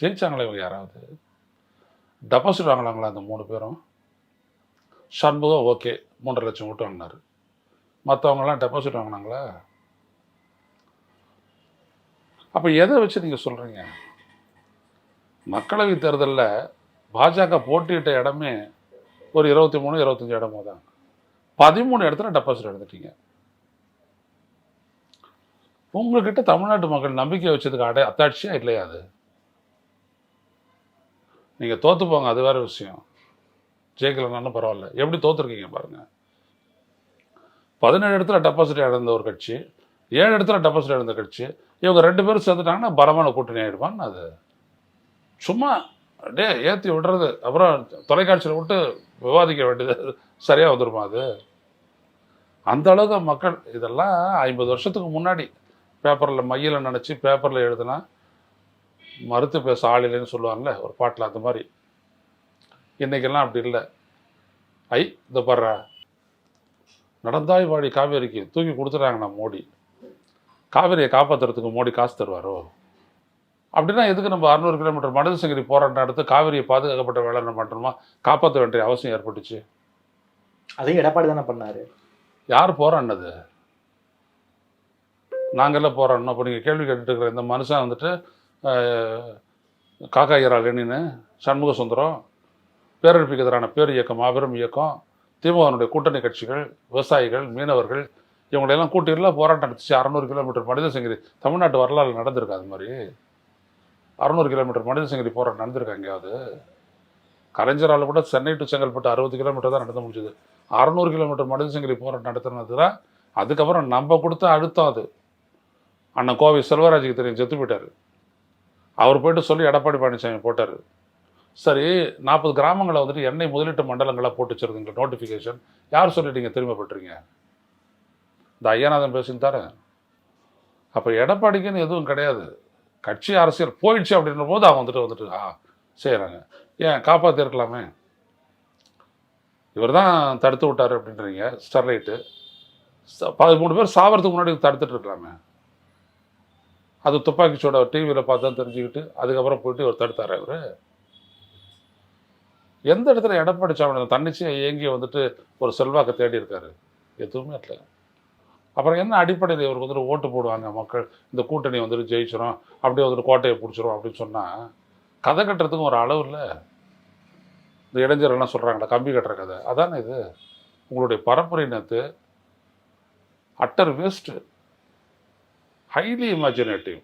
ஜெயிச்சாங்களா இவங்க? யாராவது டெபாசிட் வாங்கலாங்களா அந்த 3 பேரும்? சண்முகம் ஓகே 3.5 லட்சம் ஓட்டு வாங்கினார், மற்றவங்களாம் டெபாசிட் வாங்கினாங்களா? அப்போ எதை வச்சு நீங்கள் சொல்கிறீங்க? மக்களவை தேர்தலில் பாஜக போட்டியிட்ட இடமே ஒரு 23-25 இடமோ தான். 13 இடத்துல டெபாசிட் எடுத்துட்டீங்க. உங்ககிட்ட தமிழ்நாட்டு மக்கள் நம்பிக்கை வச்சதுக்கு அத்தாட்சியா இல்லையா? அது நீங்கள் தோற்று போங்க, அது வேறு விஷயம். ஜெயிக்கலனாலும் பரவாயில்ல. எப்படி தோற்றுருக்கீங்க பாருங்கள். 17 இடத்துல டெபாசிட் இழந்த ஒரு கட்சி, 7 இடத்துல டெபாசிட் இழந்த கட்சி, இவங்க 2 பேரும் சேர்ந்துட்டாங்கன்னா பலமான கூட்டணி ஆகிடுவான்னு அது சும்மா அப்படியே ஏற்றி விடுறது. அப்புறம் தொலைக்காட்சியில் விட்டு விவாதிக்க வேண்டியது சரியாக வந்துருமா? அது அந்த அளவுக்கு மக்கள் இதெல்லாம் 50 வருஷத்துக்கு முன்னாடி பேப்பரில் மையில் நினச்சி பேப்பரில் எழுதுனா மறுத்து பேச ஆள் இல்லைன்னு சொல்லுவாங்கல்ல ஒரு பாட்டில், அந்த மாதிரி. இன்றைக்கெல்லாம் அப்படி இல்லை. இந்த பர்ற நடந்தாய் வாடி காவேரிக்கு தூக்கி கொடுத்துட்டாங்கண்ணா மோடி. காவேரியை காப்பாற்றுறதுக்கு மோடி காசு தருவாரோ? அப்படின்னா எதுக்கு நம்ம 600 கிலோமீட்டர் மனிதசங்கிரி போராட்டம் எடுத்து காவிரியை பாதுகாக்கப்பட்ட வேளாண் பண்ணுறோமா? காப்பாற்ற வேண்டிய அவசியம் ஏற்பட்டுச்சு. அதையும் எடப்பாடி தானே பண்ணார். யார் போராடினது? நாங்கள்லாம் போராடணும். அப்போ நீங்கள் கேள்வி கேட்டுட்டு இருக்கிற இந்த மனுஷன் வந்துட்டு காக்கா ஈரா லெனின்னு, சண்முக சுந்தரம், பேரழிப்புக்கு எதிரான பேர் இயக்கம், மாபெரும் இயக்கம், திமுகனுடைய கூட்டணி கட்சிகள், விவசாயிகள், மீனவர்கள், இவங்களெல்லாம் கூட்டிலாம் போராட்டம் நடத்துச்சு. 600 கிலோமீட்டர் மனிதசங்கிரி தமிழ்நாட்டு வரலாறு நடந்திருக்கு. அது மாதிரி 600 கிலோமீட்டர் மனிதசங்கிரி போராட்டம் நடந்திருக்கா எங்கேயாவது? கலைஞரால் கூட சென்னை டு செங்கல்பட்டு 60 கிலோமீட்டர் தான் நடத்த முடிஞ்சது. 600 கிலோமீட்டர் மனிதசங்கிரி போராட்டம் நடத்துனது தான். அதுக்கப்புறம் நம்ம கொடுத்த அழுத்தம் அது. அண்ணன் கோவை செல்வராஜுக்கு தெரியும், செத்து போயிட்டார். அவர் போய்ட்டு சொல்லி எடப்பாடி பழனிசாமி போட்டார். சரி, 40 கிராமங்களை வந்துட்டு எண்ணெய் முதலீட்டு மண்டலங்களாக போட்டு வச்சுருந்தீங்க நோட்டிஃபிகேஷன். யார் சொல்லிட்டீங்க திரும்ப பெற்றீங்க? இந்த ஐயநாதன் பேசியிருந்தாரு. அப்போ எடப்பாடிக்குன்னு எதுவும் கிடையாது. கட்சி அரசியல் போயிடுச்சு அப்படின்ற போது அவங்க வந்துட்டு செய்கிறாங்க. ஏன் காப்பாற்றிருக்கலாமே? இவர் தான் தடுத்து விட்டார் அப்படின்றீங்க. ஸ்டெர்லைட்டு 13 பேர் சாவறதுக்கு முன்னாடி தடுத்துட்டு இருக்கலாமே. அது துப்பாக்கிச்சோட டிவியில் பார்த்து தான் தெரிஞ்சுக்கிட்டு அதுக்கப்புறம் போயிட்டு இவர் தடுத்தார். அவர் எந்த இடத்துல எடப்பாடி சாமி தன்னிச்சையாக இயங்கி வந்துட்டு ஒரு செல்வாக்கை தேடி இருக்காரு? எதுவுமே இல்லை. அப்புறம் என்ன அடிப்படையில் இவருக்கு வந்துட்டு ஓட்டு போடுவாங்க மக்கள்? இந்த கூட்டணி வந்துட்டு ஜெயிச்சிரும், அப்படியே வந்துட்டு கோட்டையை பிடிச்சிரும் அப்படின்னு சொன்னால் கதை கட்டுறதுக்கும் ஒரு அளவு இல்லை. இந்த இளைஞர்கள்லாம் சொல்கிறாங்களா கம்பி கட்டுற கதை, அதானே இது? உங்களுடைய பரப்புரையினத்து அட்டர் வேஸ்ட்டு, ஹைலி இமேஜினேட்டிவ்.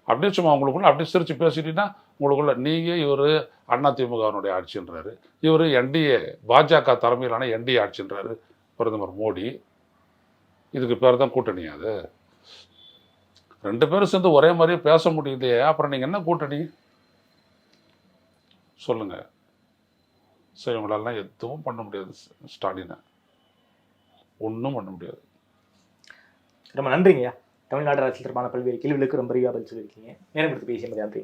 அப்படியே சும்மா உங்களுக்குள்ள அப்படியே சிரித்து பேசிட்டீங்கன்னா உங்களுக்குள்ள நீங்கள் இவர் அதிமுகவினுடைய ஆட்சின்றாரு, இவர் என்டிஏ பாஜக தலைமையிலான என்டிஏ ஆட்சின்றாரு பிரதமர் மோடி. இதுக்கு பேர் தான் கூட்டணி? அது 2 பேரும் சேர்ந்து ஒரே மாதிரியே பேச முடியலையே, அப்புறம் நீங்கள் என்ன கூட்டணி சொல்லுங்கள்? சரி, இவங்களெல்லாம் எதுவும் பண்ண முடியாது. ஸ்டாலினை ஒன்றும் பண்ண முடியாது. ரொம்ப நன்றிங்கய்யா. தமிழ்நாடு அரசியல் தொடர்பான பல்வேறு கேள்விகளுக்கு ரொம்ப பதில் சொல்லியிருக்கீங்க. நேரம் கொடுத்து பேசிய மாதிரி நன்றி.